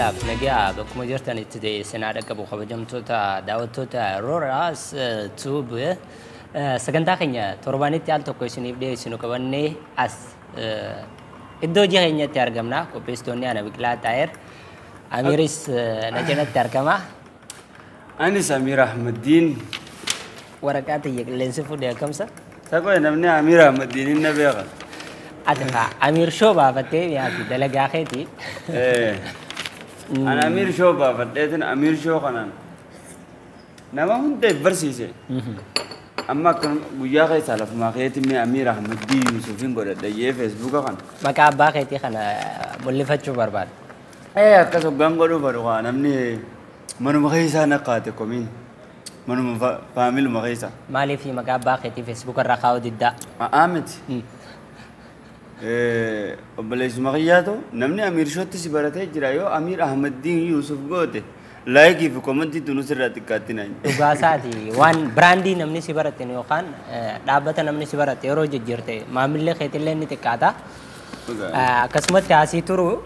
Fayyaaf nagaa bakkuma jirtanitti sinaa dhaqqabu kabajamtoota daawwattoota Roraas Tube sagantaa keenya torbaanitti al tokko isiniif dhiyeessinu qabannee as iddoo jireenyatti argamna. Qopheessitoonni ana Biqilaa Xaayer Amiris na jalatti argama. Anis Amir Ahmadiin waraqaa xiyya qilleensi fuudhee akkamsa? Takoe namni Amir Ahmadiin hin beeka. Atfa Amir Show baafattee yaati dalagaa keeti. Ana Amir Show baafatteetin Amir Show kanaan nama hunda barsiise. Amma kan guyyaa keessa lafumaa keetti mee Amir Ahmadiin Yusufin godhadhee Facebook kan. Maqaa abbaa keetii kana mul'ifachuu barbaada. Akkas hoggaan godhuu barbaada namni manuma keessa naqaate komiin. Manuma faamiluma keessa. Maaliif maqaa abbaa keetii Facebook irraa kaa'uu diddaa? Ahmed. Obboleessuma kiyyaatu namni Amir Shootti si baratee jira yoo Amir Ahmadiin Yusuf goote laayikii fi koomentii tunus irraa xiqqaatti naan. Dhugaasaati waan biraandii namni si baratte yookaan dhaabbata namni si baratte yeroo jijjiirte maamillee keetillee ni xiqqaata. Akkasumatti asii turu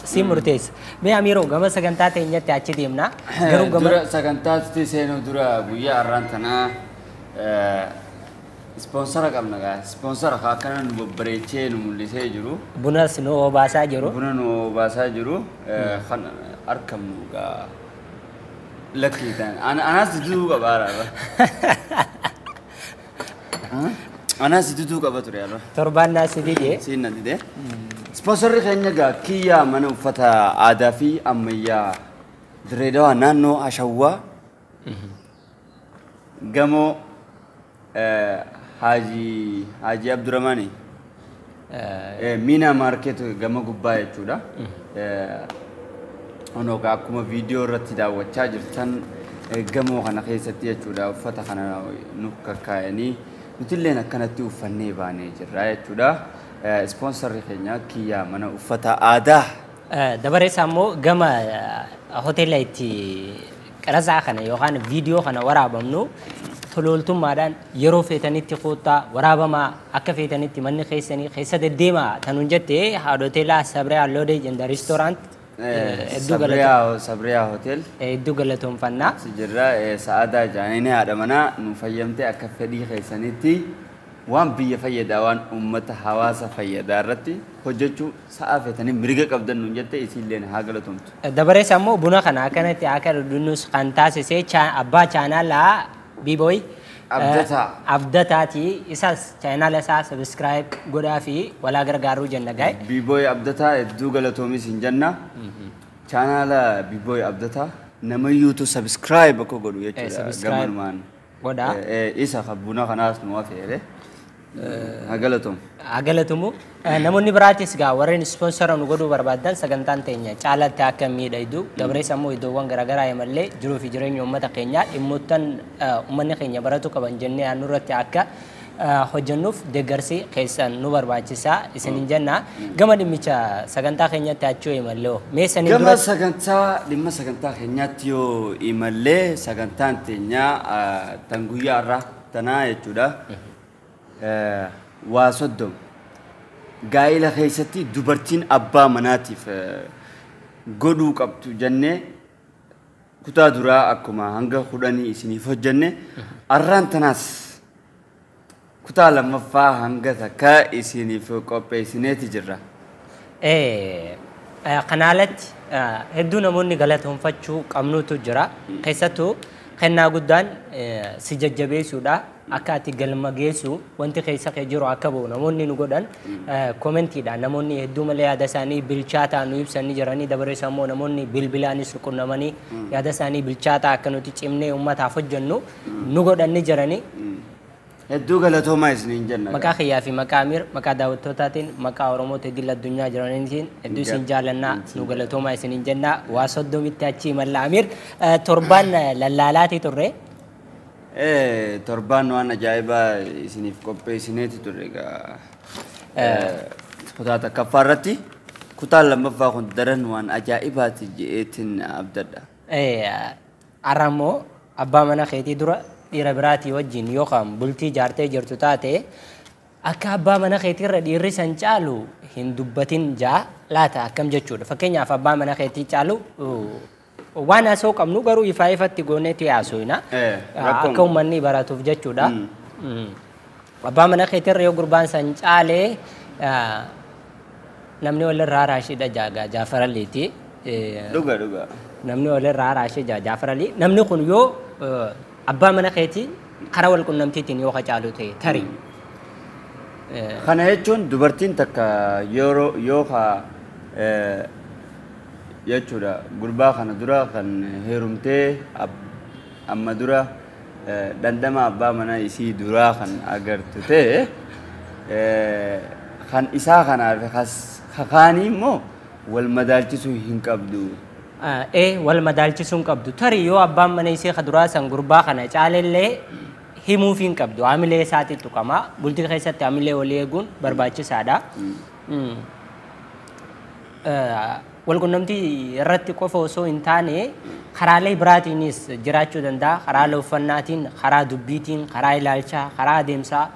si murteessa. Mee Amiroo gama sagantaa teenyatti achi deemna. Garuu gama sagantaatti seenuu dura guyyaa har'aan tanaa sponsora qabna gaa sponsora akkana nu babbareechee nu mul'isee jiru. Bunas nu obaasaa jiru. Buna nu obaasaa jiru. Kan argamu gaa lakkiidhaan anas duduu qabaara. Anas duduu qaba ture yaala. Torbaan naasi didee. Siinna didee. Sponsorri keenya gaa kiyyaa mana uffata aadaa fi ammayyaa Direedawaa naannoo Ashawwaa gamoo Haji Abdurrahmani Mina Market gama gubbaa jechuudha. Ono akkuma viidiyoo irratti daawwachaa jirtan gamoo kana keessatti jechuudha uffata kana nu kakkaayanii nutilleen akkanatti uffannee baanee jirra jechuudha. Sponsorri keenya kiyyaa mana uffata aadaa. Dabareessa ammoo gama hoteela itti qarasaa kana yookaan viidiyoo kana waraabamnu tololtummaadhaan yeroo feetanitti koottaa waraabamaa akka feetanitti manni keessanii keessa deddeemaa tanuun jettee hoteela Sabriyaa Loodee jenda restaurant Sabriyaa hotel iddoo galatoomfannaa sijirra sa'aadaa jaananii haadha manaa nu fayyamtee akka fedhii keessanitti waan biyya fayyadaa waan uummata hawaasa fayyadaa irratti hojjechuu sa'a feetanii mirga qabdan nuun jettee isiillee haa galatoomtu. Dabareessa ammoo buna kana akkanatti akka dhudhunnus kan taasisee abbaa chaanaalaa B-Boy Abdataati isas chaanala isaa subscribe godhaa fi walaa gargaaruu jenna gaa'e. B-Boy Abdataa hedduu galatoomis hin jenna. Chaanala B-Boy Abdataa namayyuutu subscribe akka godhu jechuudha gamanumaan. Godhaa. Isa buna kanaas nu affeere. Agalatoom. Agalatomu namoonni biraatis gaa warreen sponsora nu godhuu barbaadan sagantaan teenya caalatti akka miidhagdu dabareessa ammoo iddoowwan garaagaraa malee jiruu fi jireenya uummata keenyaa dhimmoottan uummanni keenya baratu qaban jennee nurratti akka hojjennuuf deeggarsi keessan nu barbaachisaa isiniin jenna gama dhimmicha sagantaa keenyatti achuu imallee meesanii dura dhimma sagantaa keenyaatti yoo imallee sagantaan teenya tan guyyaa irraa tanaa jechuudha. Waa soddom gaa'ila keessatti dubartiin abbaa manaatiif godhuu qabdu jennee kutaa duraa akkuma hanga 10 isiniif hojjenne arraan tanaas kutaa lammaffaa hanga takka isiniif qopheessineeti jirra. Kanaalatti hedduu namoonni galatoonfachuu qabnutu jira. Keessattuu kennaa guddaan si jajjabeessuudha. Akka ati galma geessu wanti keessa kee jiru akka bahu namoonni nu godhan koomentiidhaan namoonni hedduu malee yaada isaanii bilchaataa nu ibsanii jiranii dabareessa ammoo namoonni bilbilaanis qunnamanii yaada isaanii bilchaataa akka nuti cimnee uummataaf hojjennu nu godhanni jiranii. Hedduu galatoomaa isiniin jenna. Maqaa kiyyaa fi maqaa Amir maqaa daawwattootaatiin maqaa Oromoota idil addunyaa jiraniitiin hedduu isin jaalannaa nu galatoomaa isiniin jenna waa soddomitti achi imalla Amir torbaan lallaalaatii turre. Torbaan waan ajaa'ibaa isiniif qopheessineeti ture egaa kutaa takkaffaa irratti kutaan lammaffaa kun daran waan ajaa'ibaati je'eetiin abdadha. Har'a immoo abbaa mana keetii dura dhiira biraatii wajjin yookaan bultii jaartee jirtu taate akka abbaa mana keetirra dhiirri san caalu hin dubbatin jaa laata akkam jechuudha. Fakkeenyaaf abbaa mana keetii caalu waan asoo qabnu garuu ifaa ifatti gooneetu yaasuina akka uummanni baratuuf jechuudha. Abbaa mana keetirra yoo gurbaan san caalee namni walirraa raashidha jaagaa Jaafaraliiti. Dhuga. Namni walirraa raashee Jaafaralii. Namni kun yoo abbaa mana keetii karaa wal qunnamtiitiin yoo caalu ta'e tarii. Kana jechuun dubartiin takka yoo jechuudha gurbaa kana dura kan heerumtee amma dura dandama abbaa mana isii duraa kan agartu ta'e kan isaa kanaaf kakaanii immoo wal madaalchisuu hin qabdu. Wal madaalchisuu hin qabdu. Tarii yoo abbaan mana isii duraa san gurbaa kana caalellee himuuf hin qabdu. Hamilee isaatti tuqama. Bultii keessatti hamilee walii eeguun barbaachisaadha. Wal qunnamtii irratti qofa osoo hin taane karaalee biraatiinis jiraachuu danda'a. Karaalee uffannaatiin, karaa dubbiitiin, karaa ilaalchaa, karaa adeemsaa,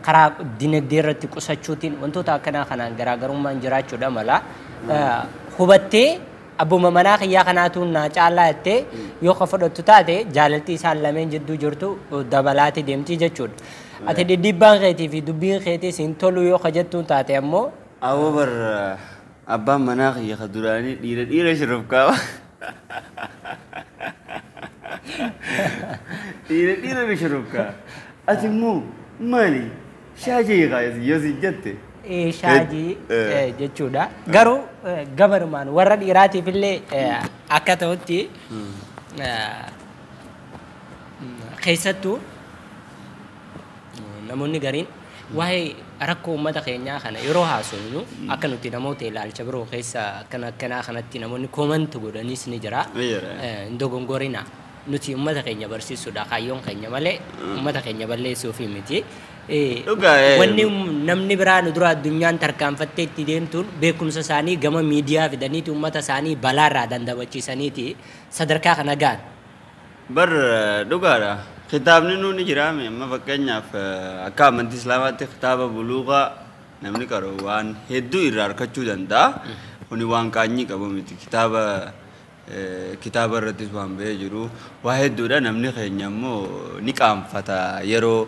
karaa dinagdee irratti qusachuutiin wantoota akkanaa kanaan garaagarummaan jiraachuudha mala. Hubattee abbuma manaa kiyyaa kanaatu naa caalaa jettee yoo ka fudhattu taate jaalaltii isaan lameen jidduu jirtu dabalaati deemti jechuudha. Ati dhidhiibbaan keetii fi dubbiin keetiis hin tolu yoo ka jettuun taate ammoo. Awwa bara abbaan manaa kiyya ka duraanii dhiira shurrufkaaba. Dhiira shurrufkaa. Ati immoo maali? Shaajii yoo si jette. Shaajii jechuudha. Garuu gabarumaan warra dhiiraatiif illee akka ta'utti keessattuu namoonni gariin waa'ee rakkoo uummata keenyaa kana yeroo haasofnu akka nuti namoota ilaalcha biroo keessa akkanaa kanatti namoonni koomanti godhanis ni jira. Hin dogongorina. Nuti uummata keenya barsiisuudha kaayyoon keenya malee uummata keenya balleessuuf miti. Wanni namni biraa nu dura addunyaan tarkaanfattee itti deemtuun beekumsa isaanii gama miidiyaa fidaniiti uummata isaanii balaarraa dandamachiisaniiti sadarkaa kana gaan. Bar dhugaadha. Kitaabni nuuni jiraame amma fakkeenyaaf akka amantii islaamaatti kitaaba buluuqaa namni qaroo waan hedduu irraa argachuu danda'a. Kuni waan qaanyii qabu miti kitaaba irrattis waan ba'ee jiru waa hedduudha namni keenya immoo ni qaanfata yeroo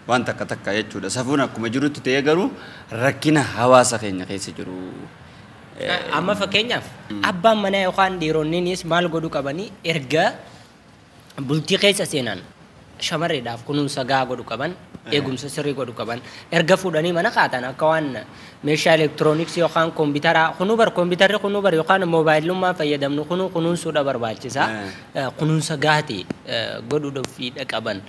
waan takka jechuudha. Safuun akkuma jirutti ta'ee garuu rakkina hawaasa keenya keessa jiru. Amma fakkeenyaaf abbaan manaa yookaan dhiironniinis maal godhuu qabanii erga bultii keessa seenan shamarreedhaaf kunuunsa gahaa godhuu qaban eegumsa sirrii godhuu qaban erga fuudhanii mana kaatan akka waan meeshaa elektirooniksii yookaan kompiitaraa kompiitarri yookaan moobaayilummaa fayyadamnu kunuunsuudha barbaachisa. Kunuunsa gahaati godhuudhaaf qaban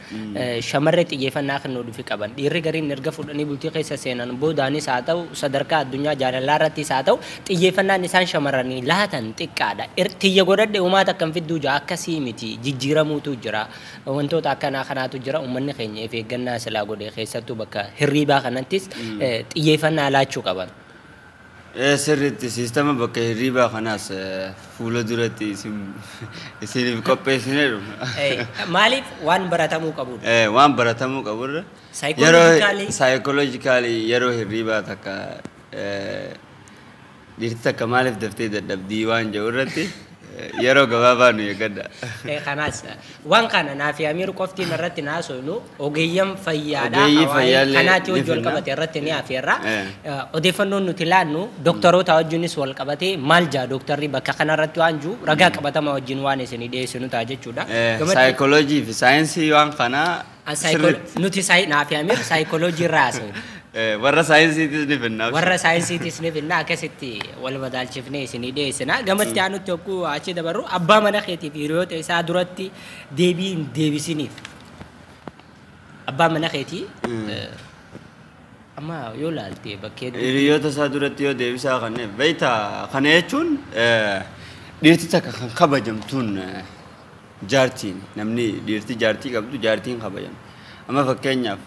shamarree xiyyeeffannaa kennuudhaaf qaban dhiirri gariin erga fuudhanii bultii keessa seenan boodaanis haa ta'u sadarkaa addunyaa jaalalaa irrattis haa ta'u xiyyeeffannaan isaan shamarranii laatan xiqqaadha. Tiyya godhadhe uumaata akkam fidduu jira akkasii miti jijjiiramuutu jira wantoota akkanaa kanaatu jira uummanni keenya of eeggannaa silaa godhee keessattuu bakka hirriibaa kanattis xiyyeeffannaa laachuu qaban. Sirriitti siistama bakka hirriibaa kanaas fuula duratti isiniif qopheessineeru. Maaliif waan baratamuu qabudha? Waan baratamuu qaburra saayikooloojikaalii yeroo hirriibaa takka dhiirti takka maaliif daftee dadhabdii waan jedhu irratti yeroo gabaabaa nu eeggadha. Kanaas waan kana naaf Amiir qoftiin irratti naasofnu ogeeyyan fayyaadha. Kanaatti hojii wal qabate irratti ni afeerra. Odeeffannoon nuti laannu doktoroota wajjinis wal qabate maal jaa doktarri bakka kanarratti waan jiru ragaa qabatama wajjin waan isinii dhiyeessinu ta'a jechuudha. Saayikooloojii fi saayinsii waan kanaa. Nuti naaf Amiir saayikooloojii irraa haasofna. Warra saayinsiitis ni finna. Warra saayinsiitis ni finna akkasitti wal madaalchifnee isinii dhiyeessina. Gamatti aanutti hogguu achi dabarru abbaa mana keetiif hiriyoota isaa duratti deebii hin deebisiniif. Abbaa mana keetii amma yoo laalte bakkee hiriyoota isaa duratti yoo deebisaa kanneen beektaa kana jechuun dhiirti takka kan kabajamtuun jaartiin namni dhiirti jaartii qabdu jaartiin kabajamtu. Amma fakkeenyaaf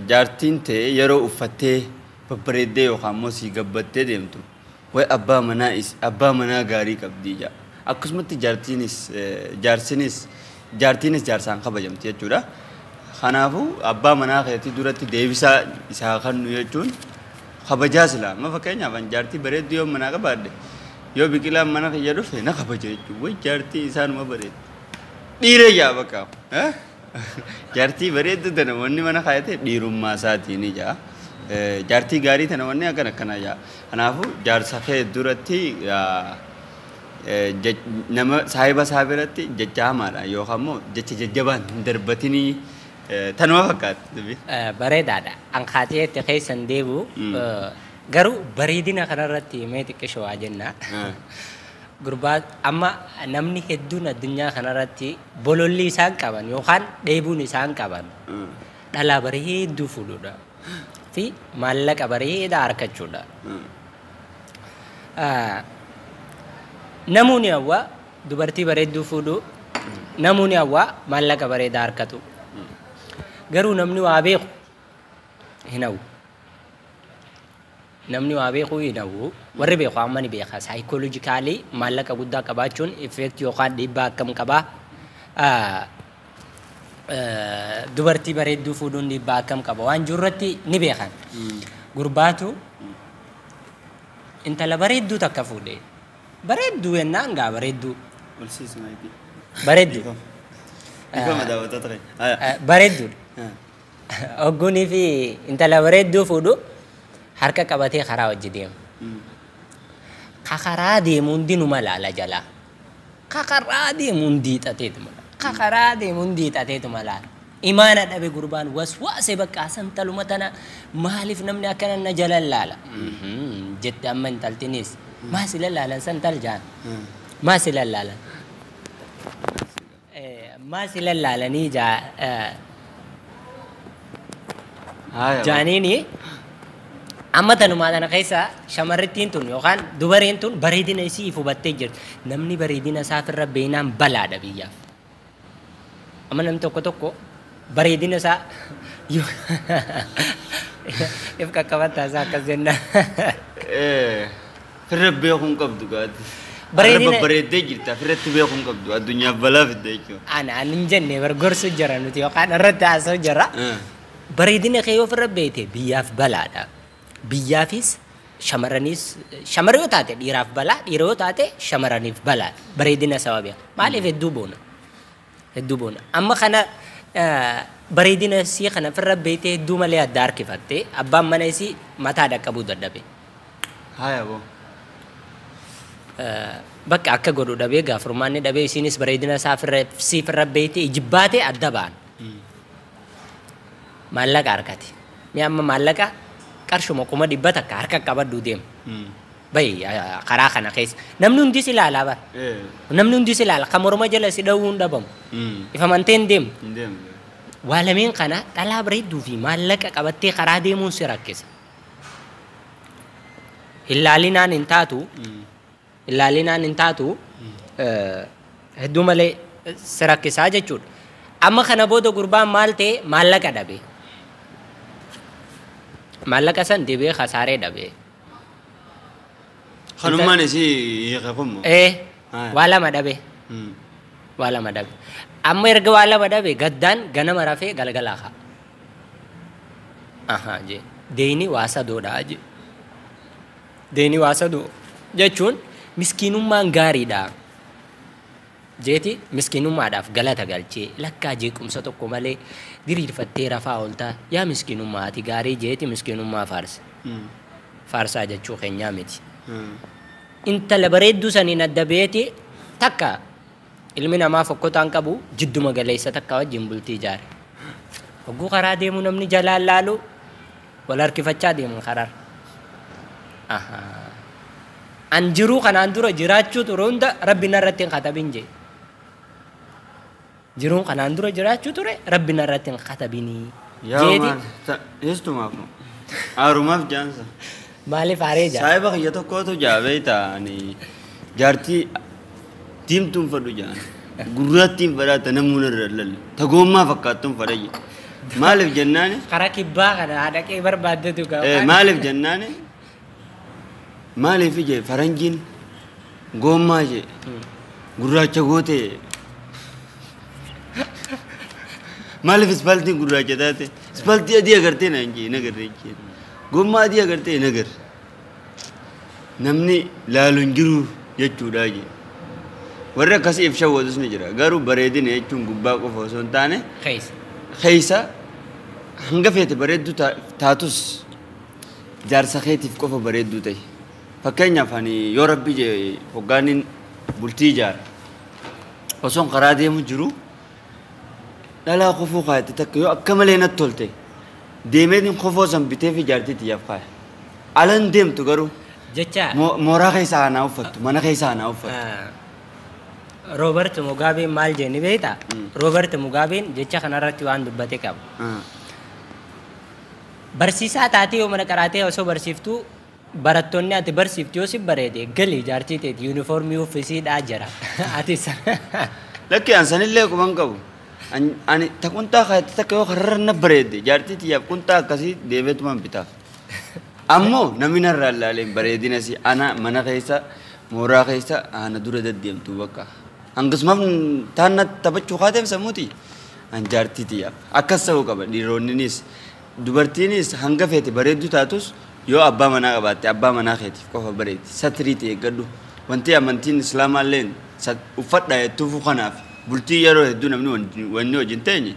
jaartiin ta'e yeroo uffattee babbareeddee yookaan immoo si gabbattee deemtu way abbaa manaa gaarii qabdii jaa. Akkasumatti jaartiinis jaarsaan kabajamti jechuudha. Kanaafu abbaa manaa keetii duratti deebisaa isaa kan nu jechuun kabajaa silaa. Ma fakkeenyaaf an jaartii bareedduu yoo manaa qabaadhe yoo biqilaan mana kiyya dhufe na kabaja jechuudha. Way jaartii isaanuma bareeddu. Dhiiree yaa bakka. Jaartii bareedduu tana wanni mana kaayate dhiirummaa isaatiin ijaa. Jaartii gaarii tana wanni akkana yaa. Kanaafu jaarsa kee duratti nama saahiba isaa biratti jecha hamaadha yookaan immoo jecha jajjabaan hin darbatinii tanuma fakkaatti. Bareedaadha. An kaatee itti keessan deebi'u garuu bareedina kanarratti mee xiqqishoo waa jenna. Gurbaa amma namni hedduun addunyaa kanarratti bololli isaan qaban yookaan dheebuun isaan qaban dhalaa bareedduu fuudhuudha fi maallaqa bareedaa harkachuudha. Namoonni hawwaa dubartii bareedduu fuudhu namoonni hawwaa maallaqa bareedaa harkatu. Garuu namni waa beeku hin hawwu. Namni waa beeku hin hawwu. Warri beeku amma ni beeka. Saayikoolojikaalii maallaqa guddaa qabaachuun effeektii yookaan dhiibbaa akkam qabaa. Dubartii bareedduu fuudhuun dhiibbaa akkam qaba waan jirurratti ni beekan. Gurbaatu intala bareedduu takka fuudhee. Bareedduu yennaan gaa bareedduu. Bareedduu. Bareedduu. Ogguunii fi intala bareedduu fuudhu harka qabatee karaa wajji deemu. Karaa deemuun dinuma laala jalaa. Karaa deemuun diixateetu mala. Karaa deemuun diixateetu mala. Imaana dhabe gurbaan waswaasee bakka santaluma tana maaliif namni akkana na jala laala. Jette amma intaltinis maasi lallaalan santal jaan. Maasi lallaalan. Maasi lallaalanii jaaniini amma tanumaa tana keessa shamarrittiin tun yookaan dubareen tun bareedina isii hubattee jirti. Namni bareedina isaafirra beenaan balaadha biyyaaf. Amma namni tokko bareedina isaa if qaqqabataa isaa akkas jenna. Firra beekuun qabdu gaati. Bareeddee jirta firratti beekuun qabdu addunyaaf balaa fidde jechuudha. Ana hin jenne bargorsu jira nuti yookaan irratti haasa'u jira. Bareedina kee yoo firra beete biyyaaf balaadha. Biyyaafis shamarranis shamarra yoo taate dhiiraaf balaa dhiira yoo taate shamarraniif balaa bareedina sababiya. Maaliif hedduu boona? Hedduu boona. Amma kana bareedina isii kana firra beete hedduu malee adda harkifatte abbaan mana isii mataa dhaqqabuu dadhabe. Haaya boo. Bakka akka godhu dhabee gaafurmaanni dhabee isiinis bareedina isaa firra beete ijibbaate adda ba'an. Maallaqa harkati. Mi amma maallaqa qarshuma 100 takka harka qabaddu deema. Bayi karaa kana keessa namni hundis ilaalaa bara. Namni hundis ilaala kan morma jala si dhawuun dhabamu. Ifa manteen deemu. Waa lameen kana dhalaa bareedduu fi maallaqa qabattee karaa deemuun si rakkisa. Ilaalinaan hin taatu hedduu malee si rakkisaa jechuudha. Amma kana booda gurbaan maal ta'e maallaqa dhabe. Maallaqa san dibee khasaaree dhabe. Kanummaan isii hiikakummo. Waa lama dhabe. Waa lama dhabe. Amma erga waa lama dhabe gaddaan ganama rafee galgalaa ka'a. Ahaa jee. Deeni waa sadoodhaa jee. Deeni waa sadoo jechuun miskiinummaan gaariidha. Jeeti miskiinummaadhaaf galata galchee lakkaa jeequmsa tokko malee diriirfattee rafaa ooltaa yaa miskiinummaati gaarii jeeti miskiinummaa faarsa. Faarsaa jechuu keenyaa miti. Intala bareedduu saniin adda beeti takka ilmi namaa fokkotaan qabu jidduma galeessa takka wajjin bultii ijaare. Hogguu karaa deemu namni jalaan laalu wal harkifachaa deeman karaa. An jiruu kanaan dura jiraachuu ture hunda rabbi narratti hin katabin jee. Jiruun kanaan dura jiraachuu ture rabbi narratti hin katabinii. Jeeti. Eestumaaf aarumaaf jaansa. Maaliif aaree jaa? Saayiba kiyya tokkootu jaabee ta'ani jaartii diimtuun fadhu jaan. Gurraattiin fadhaata namuun irra lalle. Tagoommaa fakkaattuun fadha jee. Maaliif jennaani? Karaa kibbaa kana haadhaqee barbaaddetu qaba. Maaliif jennaani? Maaliif ije faranjiin goommaa jee gurraacha gootee maaliif ispaaltiin gurraacha taate ispaaltii adii agartee naan jee nagarree jee gommaa adii agartee nagar namni laaluun jiru jechuudha jee warra akkasiif shawwatus ni jira garuu bareedina jechuun gubbaa qofa osoo hin taane keessa hanga feete bareedduu taatus jaarsa keetiif qofa bareedduu ta'e fakkeenyaaf ani yoo rabbi jee hoggaaniin bultii ijaara osoo karaa deemu jiru dhalaa kofoo kaayate takka yoo akka malee natti tolte deemeen kofoo san bitee fi jaartiitti yaaf kaaya alan deemtu garuu jecha mooraa keessa aanaa uffattu mana keessa aanaa uffattu Robert Mugabe maal jenni beekta Robert Mugabe jecha kanarratti waan dubbate qaba barsiisaa taatee yoo mana qaraatee osoo barsiiftuu barattoonni ati barsiiftu yoo si bareede galii jaartii ta'e yuunifoormii uffisiidhaa jira ati lakki an sanillee quban qabu ani ta kuntaa kaayate takka yoo karra na bareede jaartii tiyyaaf kuntaa akkasii deebeetumaan bitaaf ammoo namni narraa ilaaleen bareedina si ana mana keessa mooraa keessa ana dura deddeemtu bakka hangasmaaf taanna taphachuu kaateef sammuuti an jaartii tiyyaaf akkas ta'uu qaba dhiironninis dubartiinis hanga feete bareedduu taatus yoo abbaa manaa qabaatte abbaa manaa keetiif qofa bareedi satirii ta'e gadhu wanti amantiin islaamaalleen uffadhaa jettuufu kanaaf bultii yeroo hedduu namni wanni wajjin teenye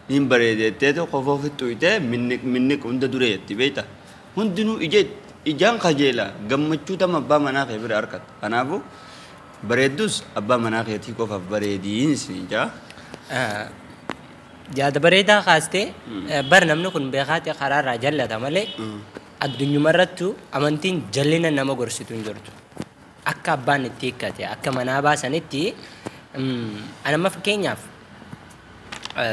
niin bareedettee qofa ofitti uyitee minni hunda duree jetti beekta hundinuu ijaan kajeela gammachuu tama abbaa manaa kee bira harkata kanaafuu bareeddus abbaa manaa keetii qofaaf bareediin isinijaa jaada bareedaa kaastee bar namni kun beekaatee karaarraa jallata malee addunyuma irrattu amantiin jallina nama gorsitu hin jirtu akka abbaan itti hiikkate akka manaa baasanitti anamma fakkeenyaaf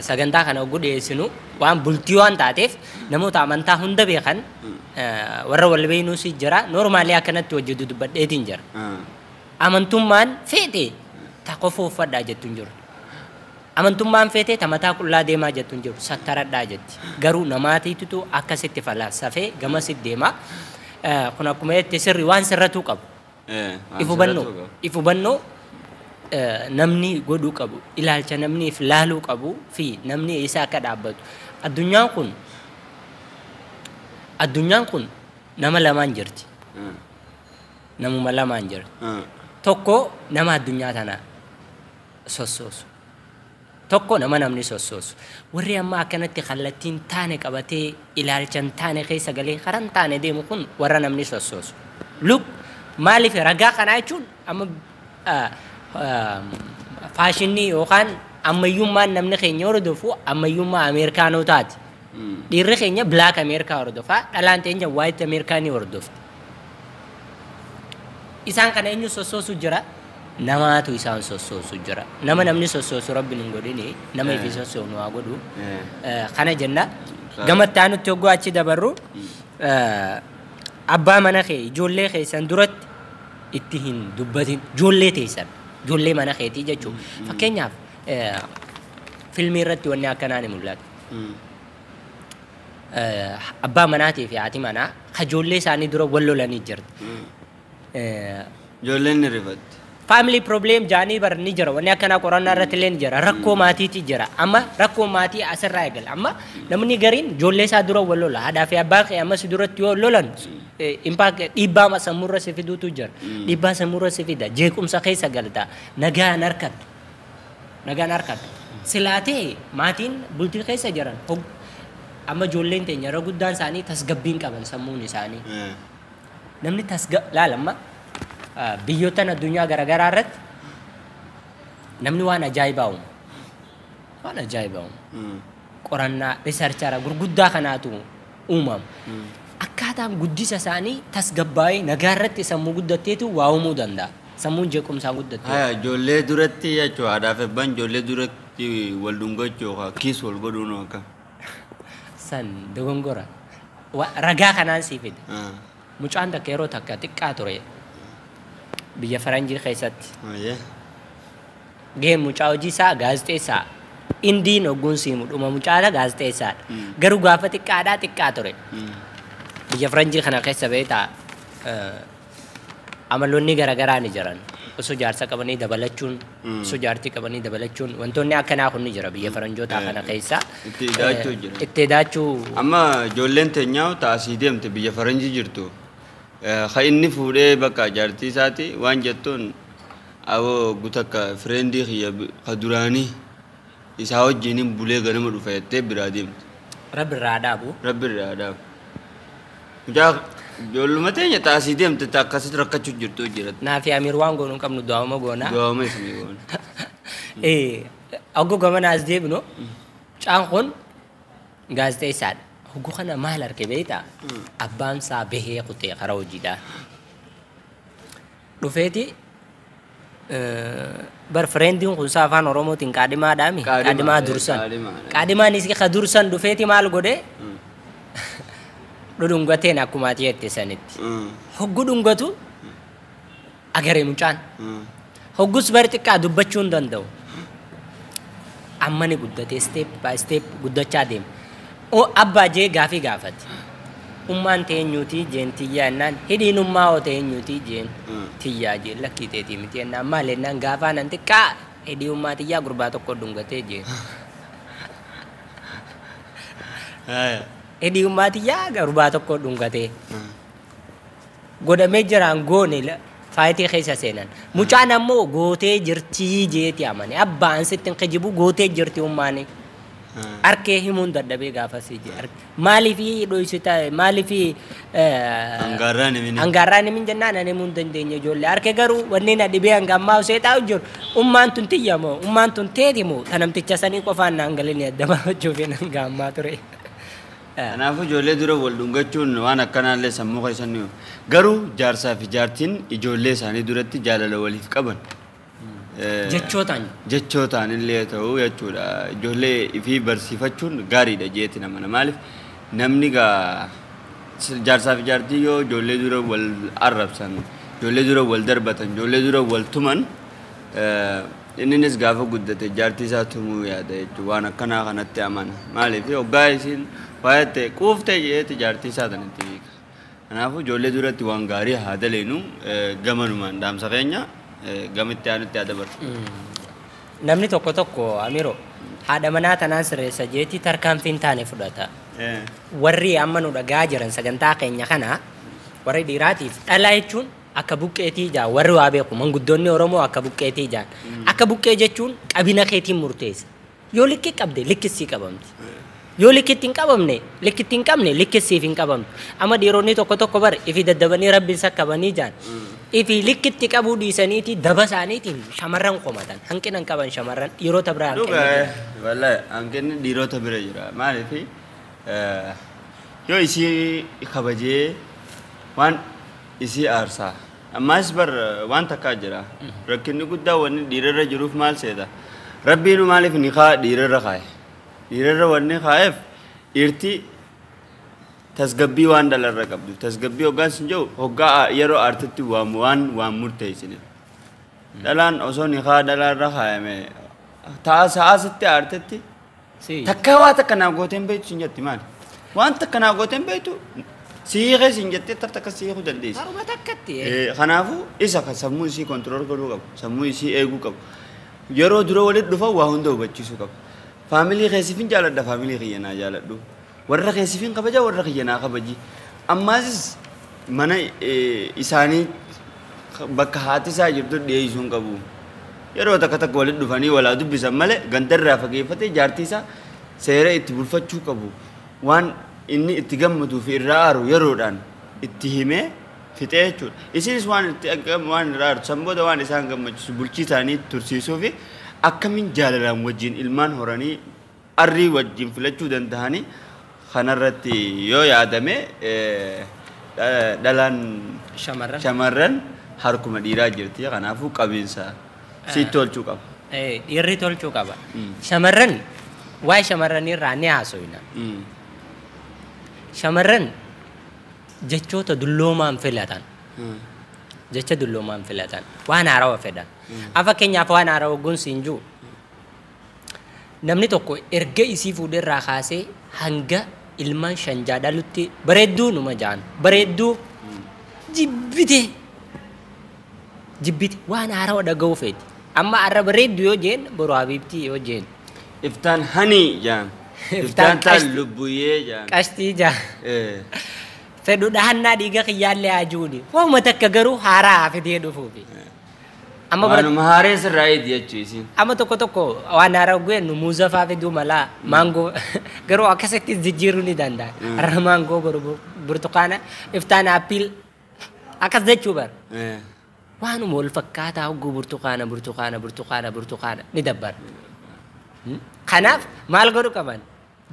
sagantaa kana oguu dhiyeessinu waan bultii waan taateef namoota amantaa hunda beekan warra wal beeynuus jira noormaalii akkanatti hojjetu dubbadheetiin jira amantummaan feete ta qofa uffadhaa jettu hin jirtu amantummaan feete ta mataa qullaa deemaa jettu hin jiru sattaradhaa jetti garuu namaatiitu akkasitti falaasafee gamasitti deema kun akkuma jettee sirri waan sirratuu qabu ifubannoo namni godhuu qabu ilaalcha namniif laaluu qabu fi namni isa akka dhaabbatu addunyaan kun nama lamaan jirti namuma lamaan jirti tokko nama addunyaa tana sossoosu tokko nama namni sossoosu warri amma akkanatti kallattiin taane qabatee ilaalchan taane keessa galee karan taane deemu kun warra namni sossoosu luk maaliif ragaa kanaa jechuun amma faashinii yookaan ammayyummaan namni keenya hordofu ammayyummaa Ameerikaanotaati dhiirri keenya black Ameerikaa hordofaa dhalaan teenya white Ameerikaanii hordofti isaan kana eenyu sossoosu jira namaatu isaan sossoosu jira nama namni sossoosu rabbiin hin godhini nama ifi sossoonu haa godhu kana jenna gamattaa nutti hoggoo achi dabarru abbaa mana kee ijoollee keessan duratti itti hin dubbatin ijoollee teessan ijoollee mana keetii jechuun fakkeenyaaf filmii irratti wanni akkanaa ni mul'ata abbaa manaatii fi haati manaa ijoollee isaanii dura wal lolanii jirti ijoolleen ni rifatti family problem jaanii bar ni jira wanni akkana qorannaa irratti illee ni jira rakkoo maatiiti jira amma rakkoo maatii asirraa eegala amma namni gariin ijoollee isaa dura wal lola haadhaa fi abbaa kee ammas duratti yoo lolan impact dhiibbaa sammuurra si fiduutu jira dhiibbaa sammuurra si fida jeequmsa keessa galta nagaan harkatu silaatee maatiin bultii keessa jiran amma ijoolleen teenya yeroo guddaan isaanii tasgabbiin qaban sammuun isaanii namni laalamma biyyoottan addunyaa garaagaraa irratti namni waan ajaa'ibaa uumu qorannaa riisarchara gurguddaa kanaatu uumamu akkaataan guddisa isaanii tasgabbaa'ee nagaa irratti sammuu guddatteetu waa uumuu danda'a sammuun jeequmsaa guddattee ijoollee duratti jechuudha haadhaaf abbaan ijoollee duratti wal dhungachuu kiis wal godhuun akka san dogongora ragaa kanaan sii fida mucaan takka yeroo takka xiqqaa ture biyya faranjii keessatti gaheen mucaa hojii isaa gaazexeessaa indiin hogguun siimu dhuma mucaala gaazexeessaadha garuu gaafa xiqqaa ture biyya faranjii kana keessa beektaa amaloonni garaagaraa ni jiran osoo jaarsa qabanii dabalachuun osoo jaartii qabanii dabalachuun wantoonni akkanaa kun ni jira biyya faranjoota kana keessa itti daachuu jira. itti daachuu Amma ijoolleen teenyaa taasii deemte biyya faranjii jirtu. Ka inni fuudhee bakka jaartii isaati waan jettuun awoo gutakka fireendii kiyya ka duraanii isaa wajjiniin bulee ganama dhufa jettee biraa deemte. rabbi irraa dhaabu. Rabbi irraa dhaabu. Mucaa ijoolluma teenya taasii deemte akkasitti rakkachuu jirtu jira. Naa fi Amiir waan goonuu qabnu du'aama goonaa. Du'aama isinii goona. Hogguu gamana as deebinu caan kun gaazexeessaadha. Hogguu kana maal arge beektaa? Abbaan isaa bahee kutee karaa hojiidhaa. Dhufeeti bar fireendiin kun saa afaan Oromootiin qaadimaadhaami. Qaadimaa dursan. Qaadimaan isii ka dursan dhufeeti maal godhee? Dhudhungateen akkuma ati jette sanitti. Hogguu dhungatu agaree mucaan. Hoggus bari xiqqaa dubbachuu hin danda'u. Amma ni guddatee step by step guddachaa deema. Abbaa jee gaafii gaafate. Ummaan teenyuutii jeen tiyyaa jennaan hidhiin ummaa hoo teenyuutii jeen tiyyaa jeen lakkii teetii miti jennaan maal jennaan gaafaa nan xiqqaa hidhii ummaa tiyyaa gurbaa tokko dhungatee jeen. Hidhii ummaa tiyyaa gurbaa tokko dhungatee. Godhamee jiraan goone faayitii keessa seenan. Mucaan ammoo gootee jirtii jeeti amane. Abbaan sitti hin kijibu gootee jirti ummaani. Arkee himuun dadhabee gaafasii jee. Maaliifii dhoysita maaliifii hangaarraan himin jennaan ani himuun dandeenya ijoollee. Arkee garuu wanneen dhibee hangammaa seetaa jiru. Ummaan tun tiyya moo ummaan tun teeti moo tanamticha sanii qofaan naan galanii adda baafachuuf hangammaa ture. Kanaafuu ijoollee dura wal dhungachuun waan akkanaallee sammuu keessanii garuu jaarsaa fi jaartiin ijoollee isaanii duratti jaalala waliif qaban. Jechootaan illee ta'uu jechuudha. Ijoollee ifii barsiifachuun gaariidha jeeti nama maaliif namni gaa jaarsaa fi jaartii yoo ijoollee dura wal arrabsan, ijoollee dura wal darbatan, ijoollee dura wal tuman innis gaafa guddate jaartii isaa tumuu yaada jechuudha. Waan akkanaa kanatti amana. Maaliif hoggaa isiin waa'ee quuftee jeeti jaartii isaa tanatti beeka. Kanaafuu ijoollee duratti waan gaarii haa daleenu gamanumaan dhaamsa keenya gamitti aanutti haa dabarsu. Namni tokko tokko Amiroo haadha manaa tanaan sirreessa jeeti tarkaanfiin taane fudhata. Warri amma nu dhagaa jiran sagantaa keenya kana warri dhiiraatiif dhalaa jechuun akka buqqeetii jaan warri waa beeku manguddoonni Oromoo akka buqqeetii jaan. Akka buqqee jechuun qabina keetiin murteessa. Yoo likki qabde likkisii qabamti. Yoo likkitti hin qabamne likkitti hin qabne likkisiif hin qabamtu. Amma dhiironni tokko tokko bar ifi daddabanii rabbiin sakkabanii jaan. Ifi likkitti qabuu dhiisaniiti daba isaaniitiin shamarran qomatan hanqina hin qaban shamarran dhiirota biraa hanqina. Wallahi hanqinni dhiirota bira jira. Maaliif yoo isii kabajee waan isii aarsaa. Ammas bar waan takkaa jira. Rakkinni guddaa wanni dhiirarra jiruuf maal seeta. Rabbiin maaliif ni kaa dhiirarra kaaye. Dhiirarra wanni kaayeef dhiirti tasgabbii waan dhalarra qabdu. Tasgabbii hoggaan sin jiru hoggaa yeroo aartitti waan murteessine. Dhalaan osoo ni kaa dhalarra kaayame taasitti aartitti takka waa takka naa gooteen beektu sin jetti maali? Waan takka naa gooteen beektu siikee sin jettee takka siikuu dandeessi. Haruma takkatti. Kanaafuu isa kan sammuu isii kontirool godhuu qabu. Sammuu isii eeguu qabu. Yeroo dura walitti dhufa waa hunda hubachiisuu qabu. Faamilii keessifin jaaladha faamilii kiyyanaa jaaladhu. Warra keessifin kabaja warra kiyyanaa kabaji. Ammaas mana isaanii bakka haati isaa jirtu dhiyeessuun qabu. Yeroo takka takka walitti dhufanii walaa dubbisan malee gandarraa fageeffatee jaartii isaa seera itti bulfachuu qabu. Waan inni itti gammaduu fi irraa aaru yeroodhaan itti himee fixee jechuudha. Isinis waan irraa aaru sanbooda waan isaan gammachiisu bulchii isaanii tursiisuu fi akkamiin jaalalaan wajjin ilmaan horanii arrii wajjin filachuu danda'anii kanarratti yoo yaadame dhalaan shamarran harkuma dhiiraa jirti. Kanaafuu qabiinsa si tolchuu qaba. Dhiirri tolchuu qaba. Shamarran waa'ee shamarraniirraa ni haasofna. Shamarran jechoota dulloomaan filatan. Jecha dulloomaan filatan. Waan haarawaa fedhan. Fakkeenyaaf waan haarawaa gonsiin jiru. Namni tokko erga isii fuudherraa kaasee hanga ilmaan shan jaadalutti bareedduu numa jaan. Bareedduu jibbite. jibbiti waan haaraa dhaga'uu feeti amma arra bareeddu yoo jeen boru habiibtii yoo jeen iftaan hani jaan iftaan tal lubbuyee jaan qashtii jaan fedhu dhahannaa dhiiga kiyyaallee hajuuni waanuma takka garuu haaraa fidee dhufuufi amma waanuma haaree sirraa eedi jechuu isin amma tokko waan haaraa gwennu muuza faa fiduu malaa maangoo garuu akkasitti jijjiiruu ni danda'a arra maangoo boru burtukaana iftaan appiil akkas jechuu bar waanuma wal fakkaataa hogguu burtukaana ni dabbar kanaaf maal godhu qaban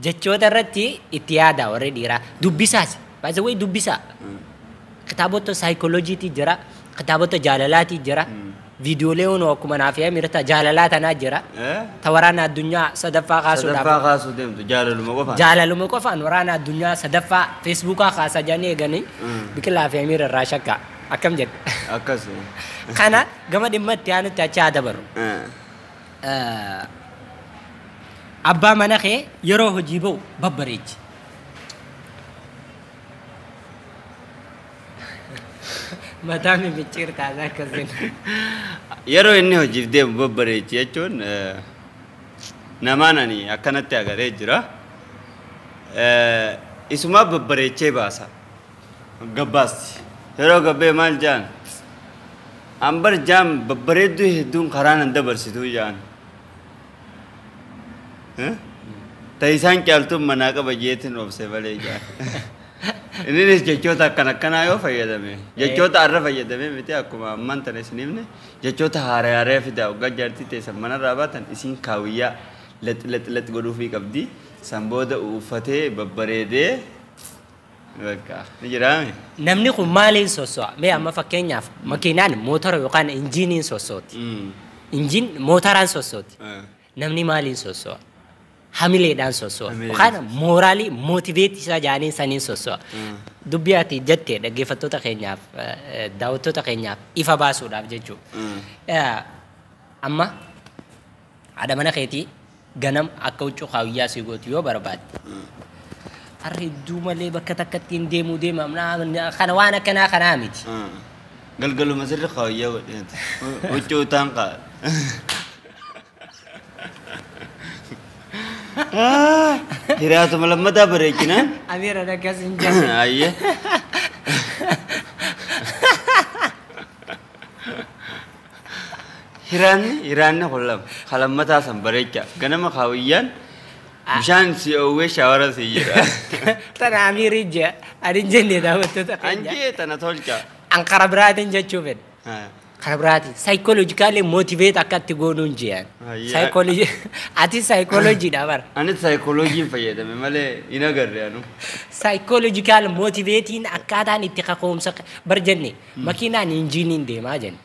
jechoota irratti itti yaadaa warri dhiiraa dubbisaas baay'ee way dubbisaa kitaabota saayikooloojiitii jira kitaabota jaalalaatii jira viidiyoolee hunda akkuma naaf yaa mirata jaalalaa tanaa jira ta waraana addunyaa sadaffaa kaasuu deemtu jaalaluma qofaan waraana addunyaa sadaffaa feesbuukaa kaasaa janii eeganii biqilaa fi amiira irraa shakka akkam jedhe akkas kana gama dhimma itti aanutti achi haa dabaru abbaa mana kee yeroo hojii ba'u babbareechi mataa mi micciirtaa akkasin yeroo inni hojiif deemu babbareechi jechuun namaan ani akkanatti agaree jira isumaa babbareechee baasa gabbaasti yeroo gabbee maal jaan ambar jaan babbareedduu hedduun karaa nan dabarsituu jaan taisaan caaltuun manaa qaba jeetiin obse malee jaan innis jechoota akkanaa yoo fayyadame jechoota arra fayyadame miti akkuma ammaan tan isinifne jechoota haaree fidaa waggaa jaartii teessan manarraa baatan isiin kaawiyyaa lexi godhuufii qabdi san booda uffatee babbareedee bakka ni jiraame namni kun maaliin sosso'a mee amma fakkeenyaaf makiinaan mootora yookaan injiiniin sossooti injiin mootoraan sossooti namni maaliin sosso'a hamileedhaan sosso'a yookaan mooraalii mootiveetii isaa jaaniin saniin sosso'a dubbii ati jettee dhaggeeffattoota keenyaaf daawwattoota keenyaaf ifa baasuudhaaf jechuudha amma haadha mana keetii ganam akka huccuu kaawiyyaa si gootu yoo barbaadde arreedduu malee bakka takkatti hin deemamna kana waan akkanaa kanaa miti galgaluma sirri kaawiyyaa godheeti huccuu taan qaa hiriyaatuma lammataa bareechinaan amiira akkas hin jalle ayyee hiraanni hollam kalammataa san bareecha ganama kaawiyyaan bishaan si owwee shaawara si jira tana amiiri jee adin jenne daawwattoota anjee tana tolcha ankara biraatiin jechuu fedhe kara biraatiin saayikooloojikaalee mootiveet akka itti goonuun jeen saayikooloojii ati saayikooloojiidha bara ani saayikooloojiin fayyadame malee hin agarre anu saayikooloojikaal mootiveetiin akkaataan itti kaka'umsa bar jenne makiinaan injiiniin deemaa jenne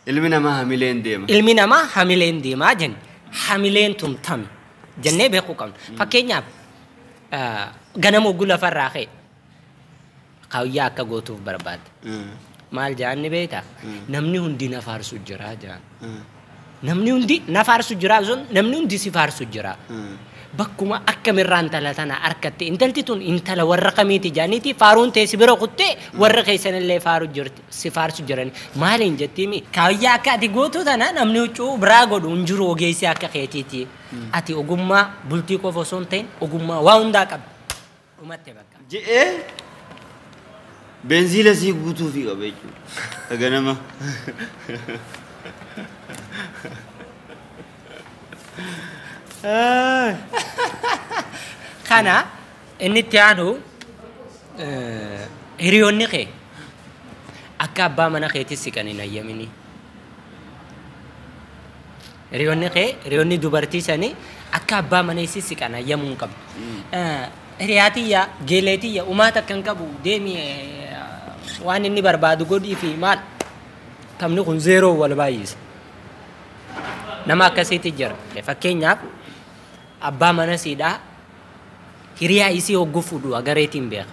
ilmi namaa hamileen deemaa jenne hamileen tumtame jennee beekuu qabna fakkeenyaaf ganama ogguu lafarraa ka'e kaawiyyaa akka gootuuf barbaadde maal jaanni beektaa namni hundi na faarsu jira jaan namni hundi na faarsu jira sun namni hundi si faarsu jira bakkuma akkamirraan intala tana harkatte intalti tun intala warra kamiiti jaaniiti faaruun ta'e si bira kuttee warra keessanillee faaru jirti si faarsu jirani maaliin jettiimi kaawiyyaa akka ati gootu tana namni huccuu biraa godhu hin jiru ogeessi akka keetiiti ati ogummaa bultii qofa osoo hin ta'in ogummaa waa hundaa qabdi dhumatte bakka je'ee benziila sii guutuufi qaba jechuudha ganama kana inni itti aanu hiriyoonni kee akka abbaa mana keetis siqan hin ayyamini hiriyoonni dubartii sanii akka abbaa mana isii siqan ayyamuu hin qabdu hiriyaatiyya geeleetiyya umaata akkan qabu deemi waan inni barbaadu godhii fi maal tamni kun zeeroo wal baay'isa nama akkasiitti jira fakkeenyaaf abbaa mana siidhaa hiriyaa isii hogguu fuudhu agareetiin beeka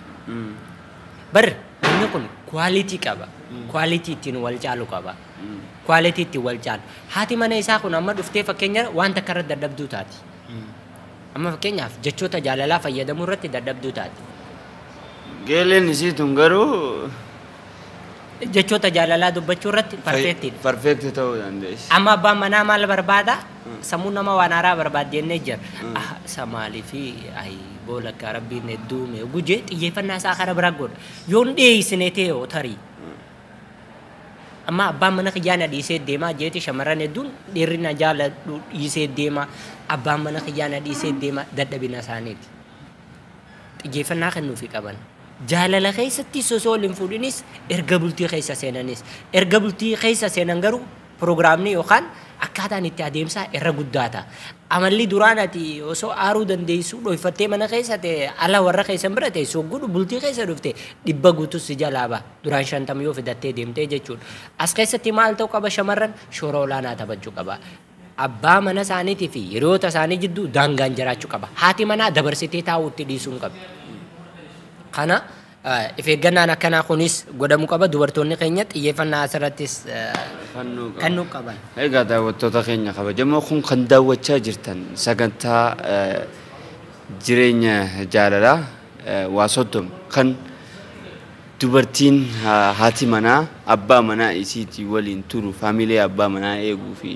bar inni kun kwaalitii qaba kwaalitii ittiin wal caalu qaba kwaalitii ittiin wal caalu haati mana isaa kun amma dhuftee fakkeenya waan takka irratti dadhabduu taati amma fakkeenyaaf jechoota jaalalaa fayyadamuu irratti dadhabduu taati geeleen isii tun garuu jechoota jaalalaa dubbachuu irratti perfeetti. Perfeetti ta'uu dandeessi. Amma abbaan manaa maal barbaada? Sammuu nama waan haaraa barbaad jennee jira. Isa maaliifi boola akka rabbiin hedduume gujee xiyyeeffannaa isaa kana bira godha. Yoon dhiyeessine ta'e yoo tarii. Amma abbaan mana kiyyaana dhiisee deemaa jeeti shamarran hedduun dheerina jaaladhu dhiisee deema. Abbaan mana kiyyaana dhiisee deema dadhabina isaaniiti. Xiyyeeffannaa kennuufi qaban. Jaalala keessatti osoo waliin fuudhinis erga bultii keessa seenanis. Erga bultii keessa seenan garuu piroogiraamni yookaan akkaataan itti adeemsaa irra guddaata. Amalli duraan ati osoo aaruu dandeessu dhoyfattee mana keessa ta'e ala warra keessan bira ta'e sogguudhu bultii keessa dhufte dhibba guutus si jalaa ba'a. Duraan 50 yoo fidattee deemtee jechuudha. As keessatti maal ta'uu qaba shamarran shoora olaanaa taphachuu qaba. Abbaa mana isaaniitii fi hiriyoota isaanii jidduu daangaan jiraachuu qaba. Haati manaa dabarsitee taa'uutti dhiisuun qaba. Kana if eeggannaan akkanaa kunis godhamuu qaba. Dubartoonni keenya xiyyeeffannaa asirrattis kennuu qaban. Egaa daawwattoota keenya kabajamoo kun kan daawwachaa jirtan sagantaa jireenya jaalalaa waa soddoma kan dubartiin haati manaa abbaa manaa isiitii waliin turu faamilee abbaa manaa eeguu fi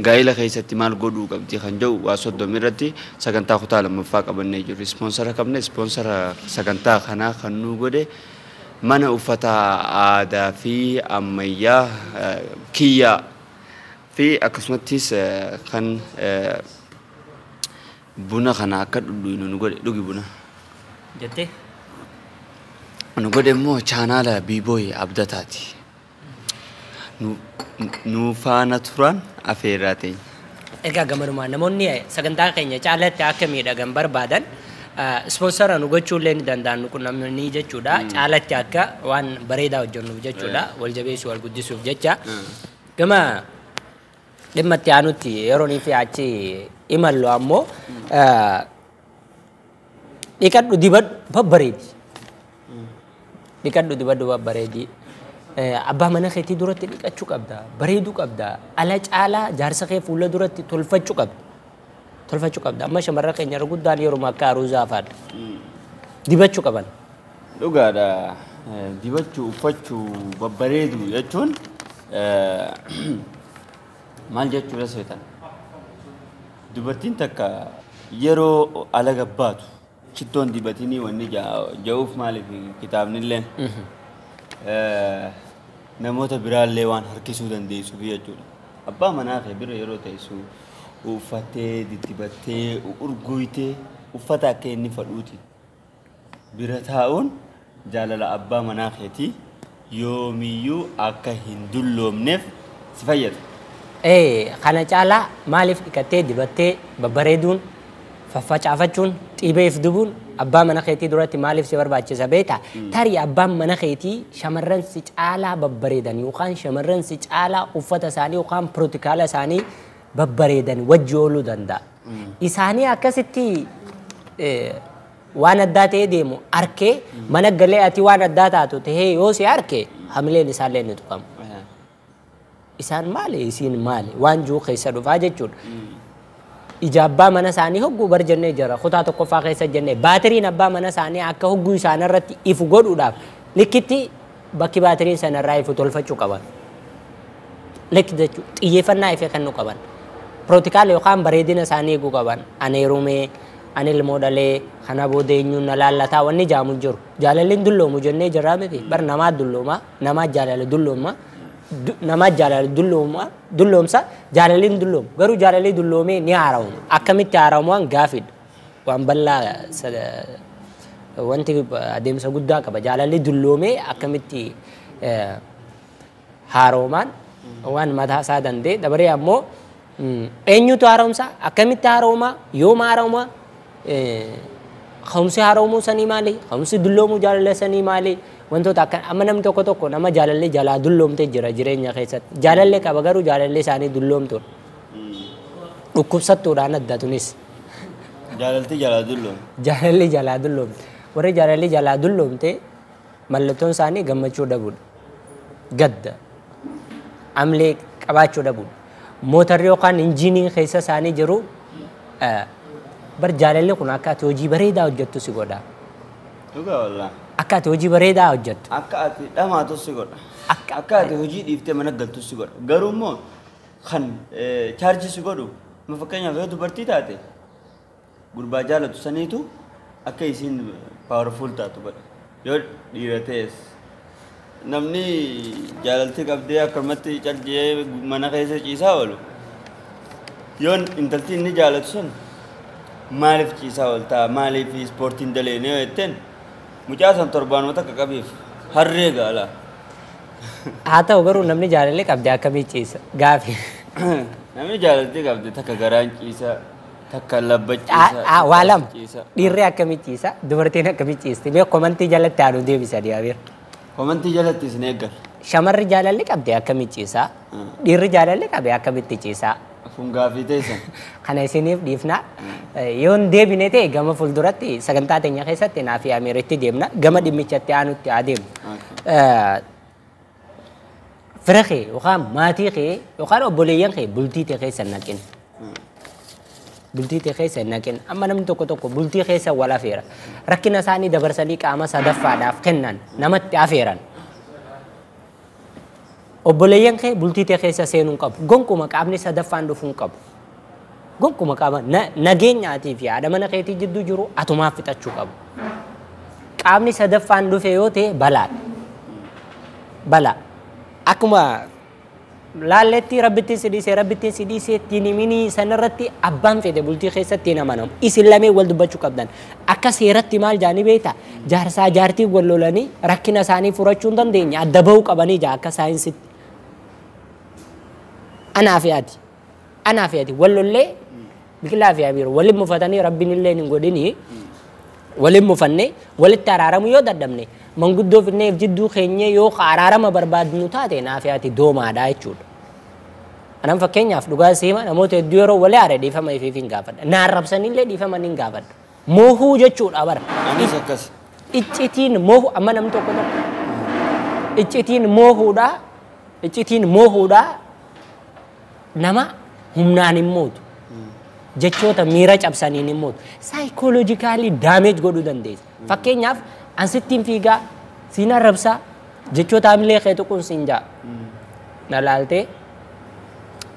gaa'ila keessatti maal godhuu qabdi kan jedhu waa soddoma irratti sagantaa kutaa lammaffaa qabannee jirru. Ispoonsara qabne ispoonsara sagantaa kanaa kan nu godhe mana uffata aadaa fi ammayyaa kiyyaa fi akkasumattis kan buna kana akka dhugnu nu godhe dhugi buna jettee nu godhe immoo chaanaala biibooyi abdataati nu faana turan afeerraa ta'e. Egaa gamanumaan namoonni sagantaa keenya caalatti akka miidhagan barbaadan sponsora nu gochuullee ni danda'an kun namni jechuudha. Caalatti akka waan bareedaa hojjennuuf jechuudha. Wal jabeessuu wal guddisuuf jecha. Gama dhimma itti aanutti yeroonii fi achi imallu ammoo dhiqadhu dibadhu babbareedi. Dhiqadhu dibadhu babbareedi. Abbaa mana keetii duratti dhiqachuu qabda. Bareeduu qabda. Ala caalaa jaarsa kee fuula duratti tolfachuu qabda. Tolfachuu qabda. Amma shamarran keenya irra guddaan yeroo akka aruuzaa faadha. Dibachuu qaban. Dhugaadha. Dibachuu uffachuu babbareedu jechuun maal jechuudha seetan? Dubartiin takka yeroo ala gabbaatu shittoon dibatinii wanni ja'uuf maaliif kitaabni illee namoota biraallee waan harkisuu dandeessuuf jechuudha. Abbaa manaa kee bira yeroo teessu uffattee diddibattee urguytee uffata akka inni fadhuuti bira taa'uun jaalala abbaa manaa keetii yoomiyyuu akka hin dulloomneef si fayyada. Kana caalaa maaliif dhiqattee dibattee babbareeduun faffacaafachuun xiibeef dubuun abbaa mana keetii duratti maaliif si barbaachisa beektaa? Tarii abbaan mana keetii shamarran si caalaa babbareedan yookaan shamarran si caalaa uffata isaanii yookaan pirootokaala isaanii babbareedan wajji ooluu danda'a. Isaanii akkasitti waan addaa ta'ee deemu arkee mana galee ati waan addaa taatu ta'ee yoo si arke hamileen isaallee ni tuqamu. Isaan maali isiin maali waan jiru keessa dhufaa jechuudha. Ija abbaa mana isaanii hogguu bar jennee jira kutaa tokkoffaa keessa jennee baatiriin abbaa mana isaanii akka hogguu isaanirratti ifu godhuudhaaf likkitti bakki baatiriin sanarraa ifu tolfachuu qaban. Likki jechuun xiyyeeffannaa ifee kennuu qaban. Pirootokaala yookaan bareedina isaanii eeguu qaban. Ani heerumee, ani ilmoo dhalee, kana booda eenyuun na laallataa wanni jaamu jiru. Jaalalliin dulloomu jennee jirraa miti. Bar namaa dulloomaa, namaa jaalala dulloomaa. Nama jaalala dulloomsa jaalalliin dulloomu garuu jaalalli dulloomee ni haaramu akkamitti haaramuun gaafidha waan bal'aa wanti adeemsa guddaa qaba jaalalli dulloomee akkamitti haaromaan waan mataa isaa danda'e dabaree ammoo eenyutu haaromsa akkamitti haaroma yooma haaroma ka'umsi haaromuu sanii maali ka'umsi dulloomuu jaalala sanii maali wantoota akka amma namni tokko tokko nama jaalallee jalaa dulloomtee jira jireenya keessatti jaalallee qaba garuu jaalallee isaanii dulloomtuun dhukkubsattuudhaan addatunis jaalaltii jalaa dulloom jaalallee jalaa dulloomte warri jaalallee jalaa dulloomte mallattoon isaanii gammachuu dhabuudha gadda amlee qabaachuu dhabuudha mootarri yookaan injiiniin keessa isaanii jiru bar jaalallee kun akka ati hojii bareedaa hojjettu si godha. Dhugaa walaa. Akka ati hojii bareedaa hojjettu. Akka ati dhamaatu si godha. Akka ati hojii dhiiftee mana galtu si godha. Garuu immoo kan chaarjii si godhu ma fakkeenyaaf yoo dubartii taate gurbaa jaalatu saniitu akka isiin powerful taatu godha. Yoo dhiira ta'es namni jaalaltii qabdee akkamatti calqee mana keessa ciisaa oolu. Yoo intalti inni jaalatu sun maaliif ciisaa ooltaa maaliif ispoortiin daleenee yoo jetteen mucaa san torbaanota akka qabiif harree gaala. Haa ta'u garuu namni jaalallee qabde akkamii ciisa gaafi. Namni jaalaltii qabde takka garaan ciisa takka labba ciisa. Waa lama dhiirri akkamii ciisa dubartiin akkamii ciisti mee komantii jalatti haadhu deebisa Diyaabeer. Komantii jalatti isin eeggan. Shamarri jaalallee qabde akkamii ciisa dhiirri jaalallee qabe akkamitti ciisa. Fungaafii teessan. Kana isiniif dhiifna. Yoon deebine ta'e gama fuulduratti sagantaa teenya keessatti naa fi Ameeritti deemna gama dhimmichatti aanutti adeemu. Fira kee yookaan maatii kee yookaan obboleeyyan kee bultii ta'e keessa naqin. Bultii ta'e keessa naqin. Amma namni tokko bultii keessa wal afeera. Rakkina isaanii dabarsanii qaama sadaffaadhaaf kennan namatti afeeran. Obboleeyyan kee bultii ta'e keessa seenuu qabu. Gonkuma qaamni sadaffaan dhufuu qabu. Gonkuma qaama nageenyaatii fi haadha mana keetii jidduu jiru atumaaf fixachuu qabu. Qaamni sadaffaan dhufe yoo ta'e balaadha. Balaa. Akkuma laalletti rabbittiin si dhiisee ittiin himinii sanarratti abbaan fedhe bultii keessatti hin amanamu. Isin lameen wal dubbachuu qabdan. Akka seeratti maal jaanii beektaa? Jaarsaa jaartii wal lolanii rakkina isaanii furachuu hin dandeenye adda bahuu qabanii jaa akka saayinsitti. Anaa fi ati wal lollee biqilaa fi abiiru waliin mufatanii rabbiin illee hin godhinii waliin mufannee walitti araaramu yoo dadhabne manguddoo finneef jidduu keenyee yoo araarama barbaadnu taate naa fi ati doomaadhaa jechuudha. Anam fakkeenyaaf dhugaa siima namoota hedduu yeroo walii aare dhiifama ifiif hin gaafadha. Naan rabsanillee dhiifama hin gaafadha. Moohuu jechuudha bara. Anis akkas. Iccitiin moohuu amma namni tokko iccitiin moohuudhaa nama humnaan hin mootu. Jechoota miira cabsaniin hin mootu. Saayikooloojikaalii daameej godhuu dandeessa. Fakkeenyaaf ansittiin fiigaa siin arrabsaa jechoota hamilee kee tuquun siin jaa. Na laaltee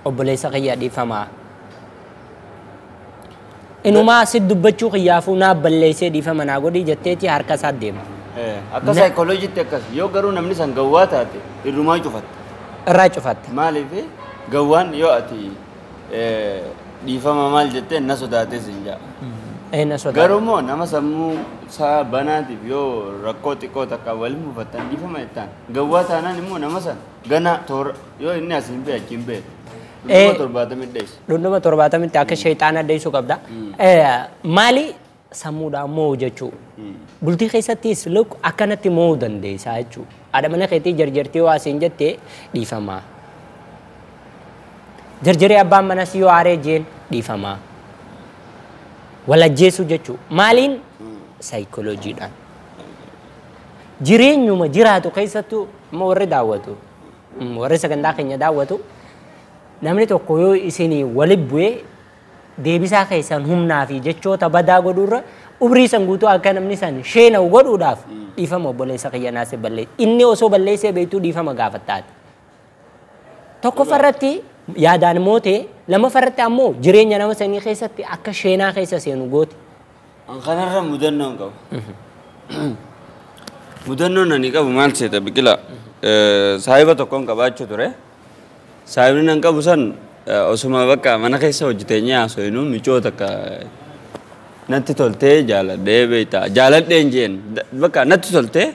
obboleessa kiyyaa dhiifamaa. Inumaa sit dubbachuu kiyyaafuu naaf balleessee dhiifama naa godhii jetteetii harka isaa deema. Akka saayikooloojiitti akkas yoo garuu namni san gawwaa taate irrumaa cufatte. Irraa cufatte. Maaliif gawwaan yoo ati dhiifama maal jettee na sodaatee siin jaa. Garuu immoo nama sammuu isaa banaatiif yoo rakkoo xiqqoo takka waliin mufattan dhiifama jettaan gawwaa taanaan immoo nama san gana toora yoo inni asiin bee achiin bee. Dhundhuma 70 akka sheexaana addeessuu qabda. Maali sammuudhaan moo'u jechuu. Bultii keessattis akkanatti moo'uu dandeessaa jechuu. Haadha mana keetii jarjartee waa siin jettee dhiifamaa. Jarjaree abbaan manas yoo aaree jeen dhiifamaa. Walajjeessu jechuu. Maaliin saayikooloojiidhaan. Jireenyuma jiraatu keessattuu warri daawwatu. Warri sagantaa keenya daawwatu. Namni tokko yoo isinii waliin bu'ee deebisaa keessan humnaa fi jechoota badaa godhuurra umrii san guutuu akka namni san sheena'u godhuudhaaf dhiifama obboleessa kiyya naasee balleesse. Inni osoo balleessee beektuu dhiifama gaafattaati. Tokkoffarratti yaadaan mootee lamaffarratti ammoo jireenya nama sanii keessatti akka sheenaa keessa seenu gooti. Kanarra mudannoo hin qabu. Mudannoon ani qabu maal seeta biqila saahiba tokkoon qabaachuu ture. Saayibni nan qabu san osuma bakka mana keessa hojjeteenyaa haasofnu michoota akka natti toltee jaaladhee beektaa jaaladheen jeen bakka natti toltee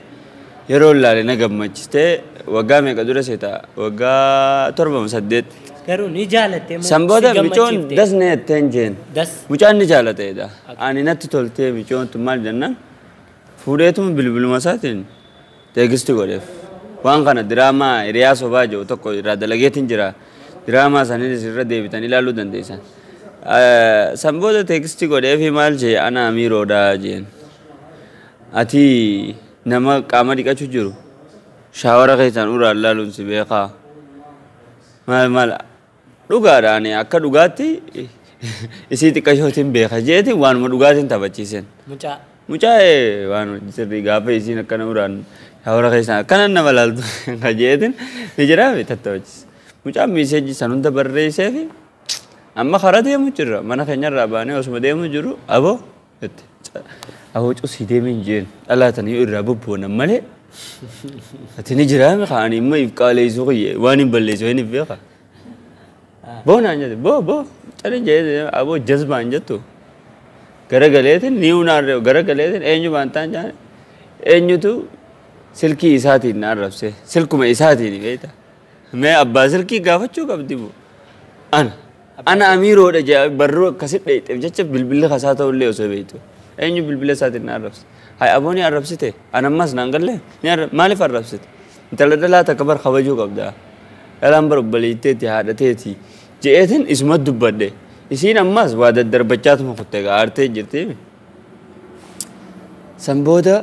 yeroo ilaalee na gammachistee waggaa meeqa dura seeta waggaa 7-8 garuu ni jaalattee moo sanboota michoon dasne jetteen jeen mucaan ni jaalateedha ani natti toltee michoon tun maal jennaan fuudheetuma bilbiluma isaatiin teegisti godheef. Waan kana diraamaa hiriyaa sobaa jiru tokko irraa dalageetiin jira. Diraamaa isaaniis irra deebitan ilaaluu dandeessan. Sanboota teekstii godheefi maal jee ana amiiroodhaa jeen. Ati nama qaama dhiqachuu jiru shaawara keessaan uraan ilaaluun si beekaa. Maal dhugaadhaan akka dhugaatti isii xiqqashootiin beeka jeetiin waanuma dhugaatiin taphachiisen. mucaa waan sirrii gaafa isiin akkana uraan hawara keessaa akkana nama laaltu kan jeetin ni jira tattawachis mucaa miiseejii san hunda barreessee fi amma karaa deemu jirra mana keenyarraa baanee osuma deemu jiru aboo aboo cusii deemin jeen dhalaatanii irraa bobboonan malee ati ni jiraame kaanii immoo if qaaleessuu kiyye waan hin balleessu hin beeka boo naan jette boo cani jee aboo jazbaan jettu garagaleetin ni unaarre garagaleetin eenyu baantaan jaane eenyutu silkii isaatiin na arrabse silkuma isaatiin beekta mee abbaa silkii gaafachuu qabdi bu ana amiiroodha jee barruu akkasit dheeyxeef jecha bilbilli kasaa ta'ullee osoo beektu eenyu bilbila isaatiin na arrabse hay abooni arrabsite anammas naan galle maaliif arrabsite intala dhalaa takka bar kabajuu qabda dhalaan bar obbaleetteeti haadhateeti je'eetin isuma dubbadhe isiin ammas waa daddarbachaatuma kuttee gaartee jirti san booda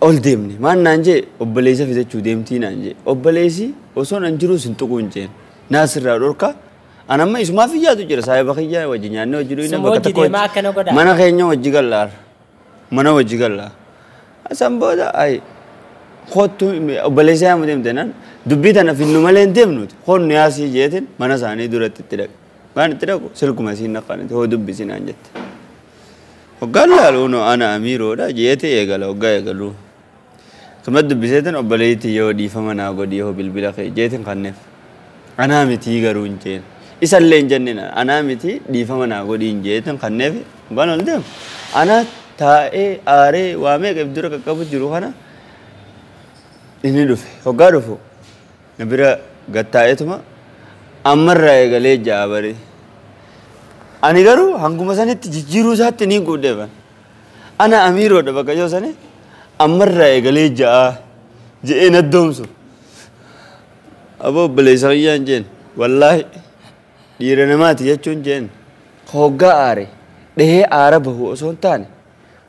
ol deemne maan naan jee obboleessa fidachuu deemtii naan jee obboleessi osoo nan jiruu sin tuquun jeen naasirraa dhorka anamma isumaaf iyyaatu jira saahiba kiyyaa wajji nyaanne wajji duwina bakka tokko mana keenya wajji gallaar mana wajji gallaa san booda ay kottu obboleessa yaamu deemte naan dubbii tana finnu malee hin deemnuti honnu yaasii jeetin mana isaanii duratti itti dhaqe waan itti dhaqu silkuma isiin naqaniti hoo dubbisi naan jette hoggaan laaluuno ana amiiroodha jeete eegala hoggaa eegaluu suma dubbiseetin obboleetti yoo dhiifama naa godhi yoo bilbila kee jeetin kanneef anaa mitii garuu hin jeen isallee hin jennina anaa mitii dhiifama naa godhi hin jeetin kanneef hoggaan ol deemu ana taa'ee aaree waa meeqa dura qaqqabu jiru kana inni dhufe hoggaa dhufu na bira gattaa'eetuma ammarraa eegalee ja'a bare ani garuu hanguma sanitti jijjiiruu isaatti niin guudheefan ana amiiroodha bakka yoo sani ammarraa eegalee ja'a je'ee naddoomsu aboo obboleessa kiyyaan jeen wallaahi dhiira namaati jechuun jeen hoggaa aare dhehee aara bahu osoo hin taane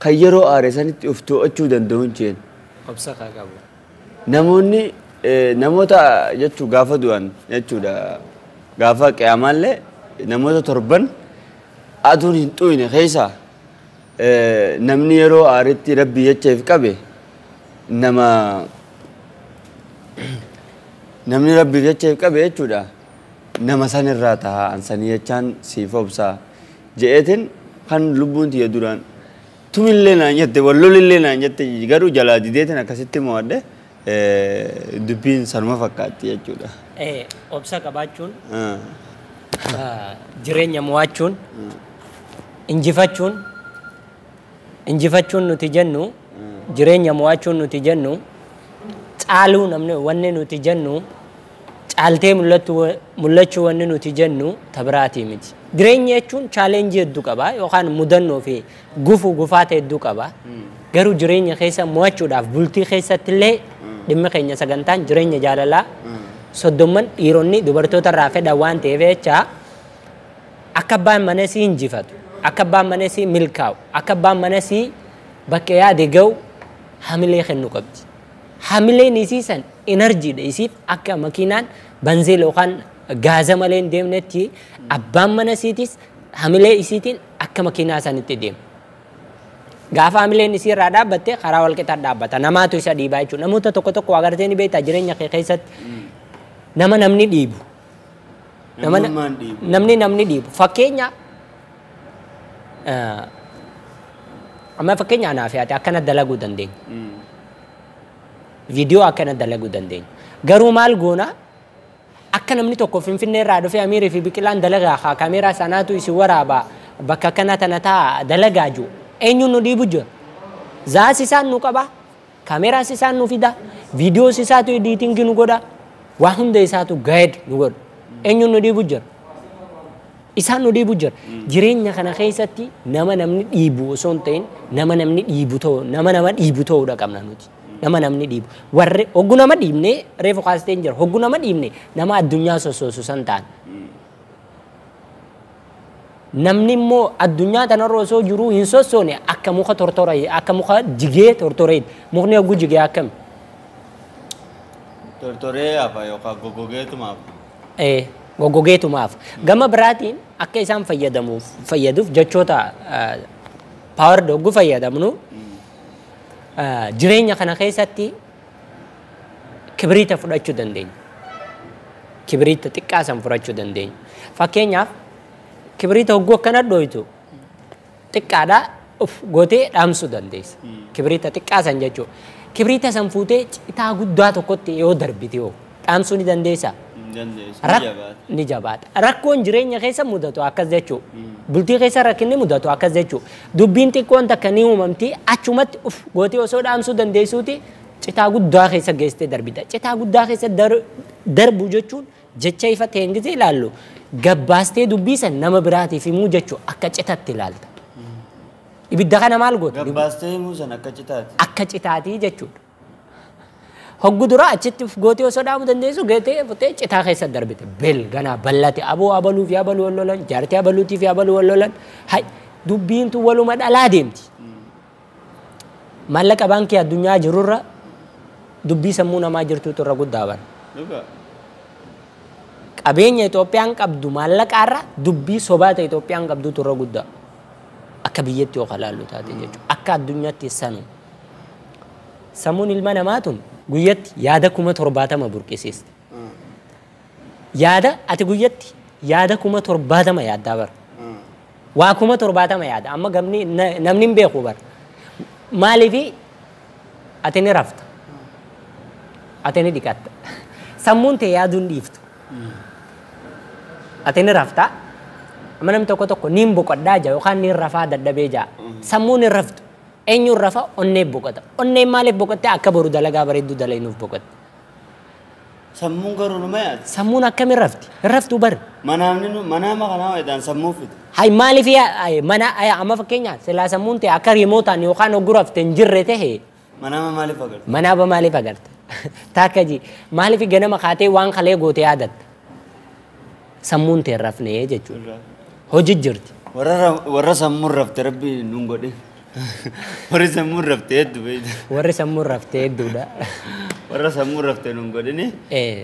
kan yeroo aare sanitti of to'achuu danda'uun jeen obsa kaa qabu namoonni namoota jechuu gaafa du'an jechuudha gaafa qiyamaallee namoota torban aduun hin xuyne keessaa namni yeroo aaretti rabbi jecheef qabe namni rabbi jecheef qabe jechuudha nama sanirraa tahaa ansanii jechaan siif obsaa je'eetin kan lubbuun tiyya duraan tumillee naan jette wallolillee naan jette garuu jalaa dideetin akkasitti mo'adhe dubbiin sanuma fakkaatti jechuudha. Obsa qabaachuun jireenya mo'achuun injifachuun nuti jennu jireenya mo'achuun nuti jennu caaluu namni wanni nuti jennu caaltee mul'achuu wanni nuti jennu tabiraatii miti. Jireenya jechuun chaalenjii hedduu qaba yookaan mudannoo fi gufaata hedduu qaba. Garuu jireenya keessa mo'achuudhaaf bultii keessatti illee dhimma keenya sagantaan jireenya jaalalaa soddomman dhiironni dubartoota irraa fedhan waan ta'eef jecha akka abbaan mana sii injifatu akka abbaan mana sii milkaa'u akka abbaan mana sii bakka yaade ga'u hamilee kennuu qabdi. Hamileen isiisan enerjiidha isiif akka makiinaan banzeel yookaan gaaza malee hin deemnetti abbaan mana siitis hamilee isiitiin akka makiinaa sanitti deema. Gaafa hamileen isii irraa dhaabbatte karaa wal qixaa dhaabbata namaatu isa dhiibaa jechuudha. Namoota tokko agartee ni beektaa jireenya kee keessatti nama namni dhiibu. Namni dhiibu. Fakkeenya amma fakkeenya anaaf yaate akkana dalaguu dandeenya. Viidiyoo akkana dalaguu dandeenya. Garuu maal goona akka namni tokko Finfinnee irraa dhufee Amiirii fi Biqilaan dalagaa haa kaameeraa sanaatu isin waraabaa bakka kana tana taa dalagaa jiru. Eenyuun nu dhiibu jira. Zaas isaan nu qaba. Kaameraas isaan nu fida. Viidiyoos isaatu ediitingi nu godha. Waa hunda isaatu gaayid nu godha. Eenyuun nu dhiibu jira. Isaan nu dhiibu jira. Jireenya kana keessatti nama namni dhiibu osoo hin ta'in nama namni dhiibu ta'uudha qabna nuti. Nama namni dhiibu. Warri hogguu nama dhiibnee reefu kaasteen jira. Hogguu nama dhiibnee nama addunyaa sossoosu san ta'an. Namni immoo addunyaa tanarra osoo jiru hin sossoone akka muka tortoree akka muka jigee tortoree mukni hogguu jigee akkami. Tortoree afa yookaan goggogeetumaaf. Goggogeetumaaf. Gama biraatiin akka isaan fayyaduuf jechoota paawar doggu fayyadamnu jireenya kana keessatti kibriita fudhachuu dandeenya. Kibriita xiqqaasan fudhachuu dandeenya. Fakkeenyaaf kibriita hogguu akkana dhooytu xiqqaadhaa uf gootee dhaamsuu dandeessa. Kibriita xiqqaasan jechuudha. Kibriita san fuutee citaa guddaa tokkotti yoo darbite yoo dhaamsuu ni dandeessaa? Ni jabaata. Rakkoon jireenya keessa mudatu akkas jechuudha. Bultii keessa rakkinni mudatu akkas jechuudha. Dubbiin xiqqoon takka ni uumamti achumatti uf gootee osoo dhaamsuu dandeessuuti citaa guddaa keessa geessitee darbita. Citaa guddaa keessa darbu jechuun jecha ifa ta'een gisee ilaallu gabbaastee dubbisan nama biraatiif himuu jechuudha akka citatti ilaalta. Ibidda kana maal goota? Gabbaastee himuu san akka citaati. Akka citaatii jechuudha. Hoggu dura achitti gootee osoo dhaamuu dandeessu geetee fuutee citaa keessa darbite. Bel ganaa bal'ate aboo abaluu fi abaluu wal lolan jaartii abaluutii fi abaluu wal lolan dubbiintu waluma dhalaa deemti. Maallaqa baankii addunyaa jirurra dubbii sammuu namaa jirtuutu irra guddaa bara. Qabeenya Itoophiyaan qabdu maallaqaarra dubbii sobaa ta'e Itoophiyaan qabduutu irra guddaa. Akka biyyatti yoo kalaallu taate jechuudha. Akka addunyaatti sanu. Sammuun ilma namaatun guyyatti yaada 70,000 burqisiiste. Yaada ati guyyatti yaada 70,000 yaaddaa bara. Waa 70,000 yaada amma namni hin beeku bara. Maaliif ati ni rafta? Ati ni dhiqatta. Sammuun ta'e yaaduun dhiiftu. Ati ni rafta. Amma namni tokko niin boqodhaa jaa yookaan niin rafaa dadhabee jaa. Sammuun hin raftu. Eenyuun rafa onnee boqota. Onneen maaliif boqottee akka boru dalagaa bareedduu dalagnuuf boqotte. Sammuun garuu nama yaada. Sammuun akkamiin rafti? Hin raftuu bari. Manaama kanaa wayiidhaan sammuu fide. Hay maaliif mana amma fakkeenyaa silaa sammuun ta'e akka riimootaan yookaan hogguu rafte hin jirre ta'e. Manaama maaliif agarte? Manaaba maaliif agarte? Taakka ji maaliif ganama kaatee waan kalee goote yaadatta? Sammuun ta'e rafnee jechuudha. Hojii jirti. Warra sammuun rafte rabbi nun godhe. Warri sammuun rafte hedduu beeyda. Warri sammuun rafte hedduudha. Warra sammuun rafte nun godhini.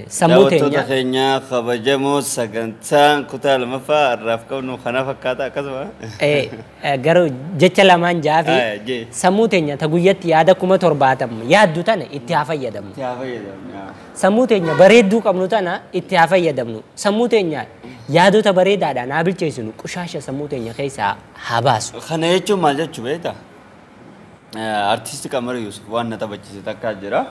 Sammuu teenya. Daawwattoota keenya kabajamoo sagantaan kutaa lamaffaa har'aaf qabnu kana fakkaata akkasuma. Garuu jecha lamaan jaafi sammuu teenya ta guyyatti yaada 70,000 yaaddu tana itti haa fayyadamnu. Itti haa fayyadamnu. Sammuu teenya bareedduu qabnu tana itti haa fayyadamnu. Sammuu teenya yaadota bareedaadhaan haa bilcheessinu qushaasha sammuu teenya keessaa haa baasu. Kana jechuun maal jechuu beektaa? Artisti Qamar Yusuf waan na taphachiise takkaa jira.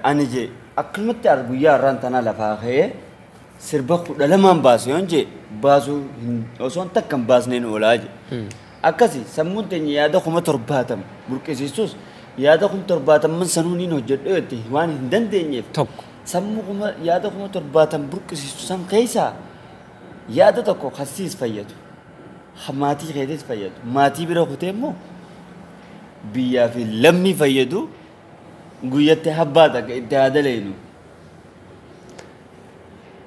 Ani je akkumatti guyyaa irraan tanaa lafaa ka'ee sirba 12 baasu yoon je baasu osoon takka hin baasneen oolaa je. Akkasi sammuun teenya yaada 70,000 burqisiisus yaada 70,000 sanuun hin hojjedhu jetti waan hin dandeenyeef. Tokko. Sammuu yaada 70,000 burqisiisu san keessaa yaada tokko kasiis fayyadu. Maatii keetis fayyadu. Maatii bira kutee immoo biyyaa fi lammii fayyadu guyyatti habbaa takka itti haa dalagnu.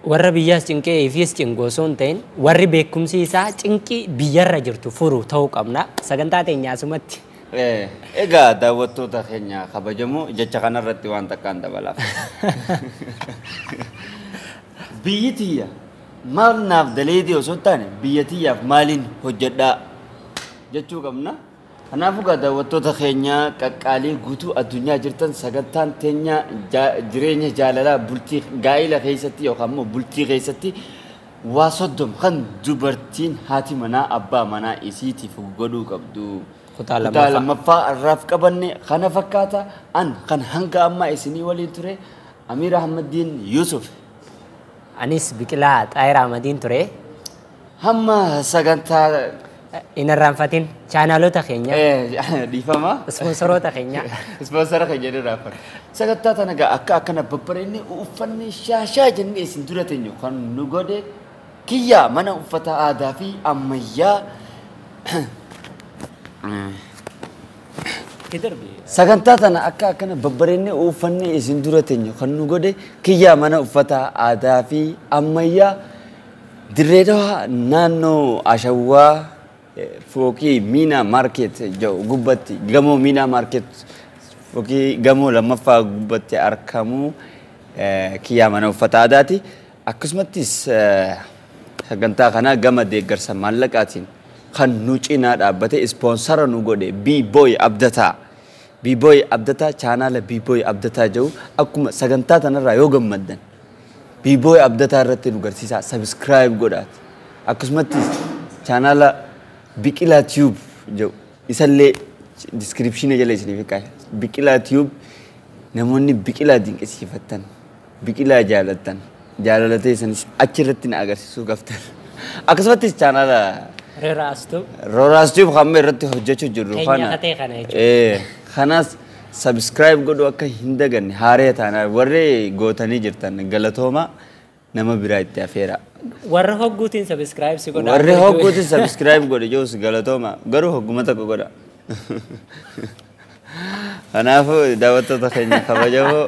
Warra biyyaas cinqee ifis cinqoo osoo hin ta'in warri beekumsi isaa cinqii biyyarra jirtu furu ta'uu qabna. Sagantaa teenyaa asumatti. Egaa daawwattoota keenya kabajamoo jecha kanarratti waan takkaan dabalaaf. Biyyi tiyya maal naaf daleedii osoo hin taane biyya tiyyaaf maaliin hojjedhaa jechuu qabna. Kanaafuu egaa daawwattoota keenya qaqqaalii guutuu addunyaa jirtan sagantaan teenya jireenya jaalalaa bultii gaa'ila keessatti yookaan immoo bultii keessatti waa 30 kan dubartiin haati manaa abbaa manaa isiitiif godhuu qabdu. Kutaa lamaffaa irraaf qabanne kana fakkaata kan hanga ammaa isinii waliin ture Amiir Ahmadiin Yusuf. Anis Biqilaa Xaayir Ahmadiin ture. Hamma sagantaa hin irraanfatin chaanaalota keenya. Dhiifama. Ispoonsoroota keenya. Ispoonsora keenya irraanfata. Sagantaa tana akka akkana babbareedne uffanne shaashaa jennee isin dura teenyu kan nu godhe kiyyaa mana uffata aadaa fi ammayyaa. Sagantaa tana akka akkana babbareedne uffanne isin dura teenyu kan nu godhe kiyyaa mana uffata aadaa fi ammayyaa Dirree Dawaa naannoo Ashawaa Fookii Miinaa Maarket jedhu gubbatti gamoo Miinaa Maarket fookii gamoo lammaffaa gubbatti argamu kiyyaa mana uffata aadaati. Akkasumattis sagantaa kana gama deeggarsa maallaqaatiin kan nu cinaa dhaabbate ispoonsara nu godhe B-Boy Abdataa. B-Boy Abdataa chaanaala B-Boy Abdataa jedhu akkuma sagantaa tanarraa yoo gammaddan B-Boy Abdataa irratti nu garsiisaa subscribe godhaat. Akkasumattis chaanaala Biqilaa Tube jedhu isallee description jala isiniif kaa'e. Biqilaa Tube namoonni biqilaa dinqisiifattan biqilaa jaalattan jaalalatee isanis achirratti na agarsiisuu gaftan. Akkasumattis chaanaala Roraas Tube hamma irratti hojjechuu jirru kanas subscribe godhu akka hin daganne haaree taanaa warri gootanii jirtan galatooma nama biraa itti afeera. Warra hogguutiin subscribe si godha. Warri hogguutiin subscribe godhe joos galatooma garuu hogguma tokko godha. Kanaafuu daawwattoota keenya kabajamoo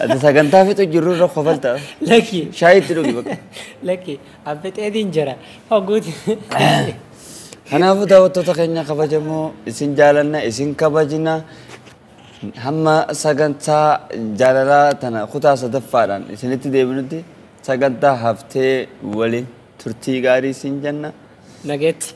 ati sagantaa fixu jirru irra qofalta. Laki. Shaayii itti dhugi bakka. Laki abbeexeetiin jira hogguutiin. Kanaafuu daawwattoota keenya kabajamoo isin jaalanna isin kabajina hamma sagantaa jaalalaa tana kutaa sadaffaadhaan isinitti deebinutti sagantaa haftee waliin turtii gaarii isin jenna. Nageetti.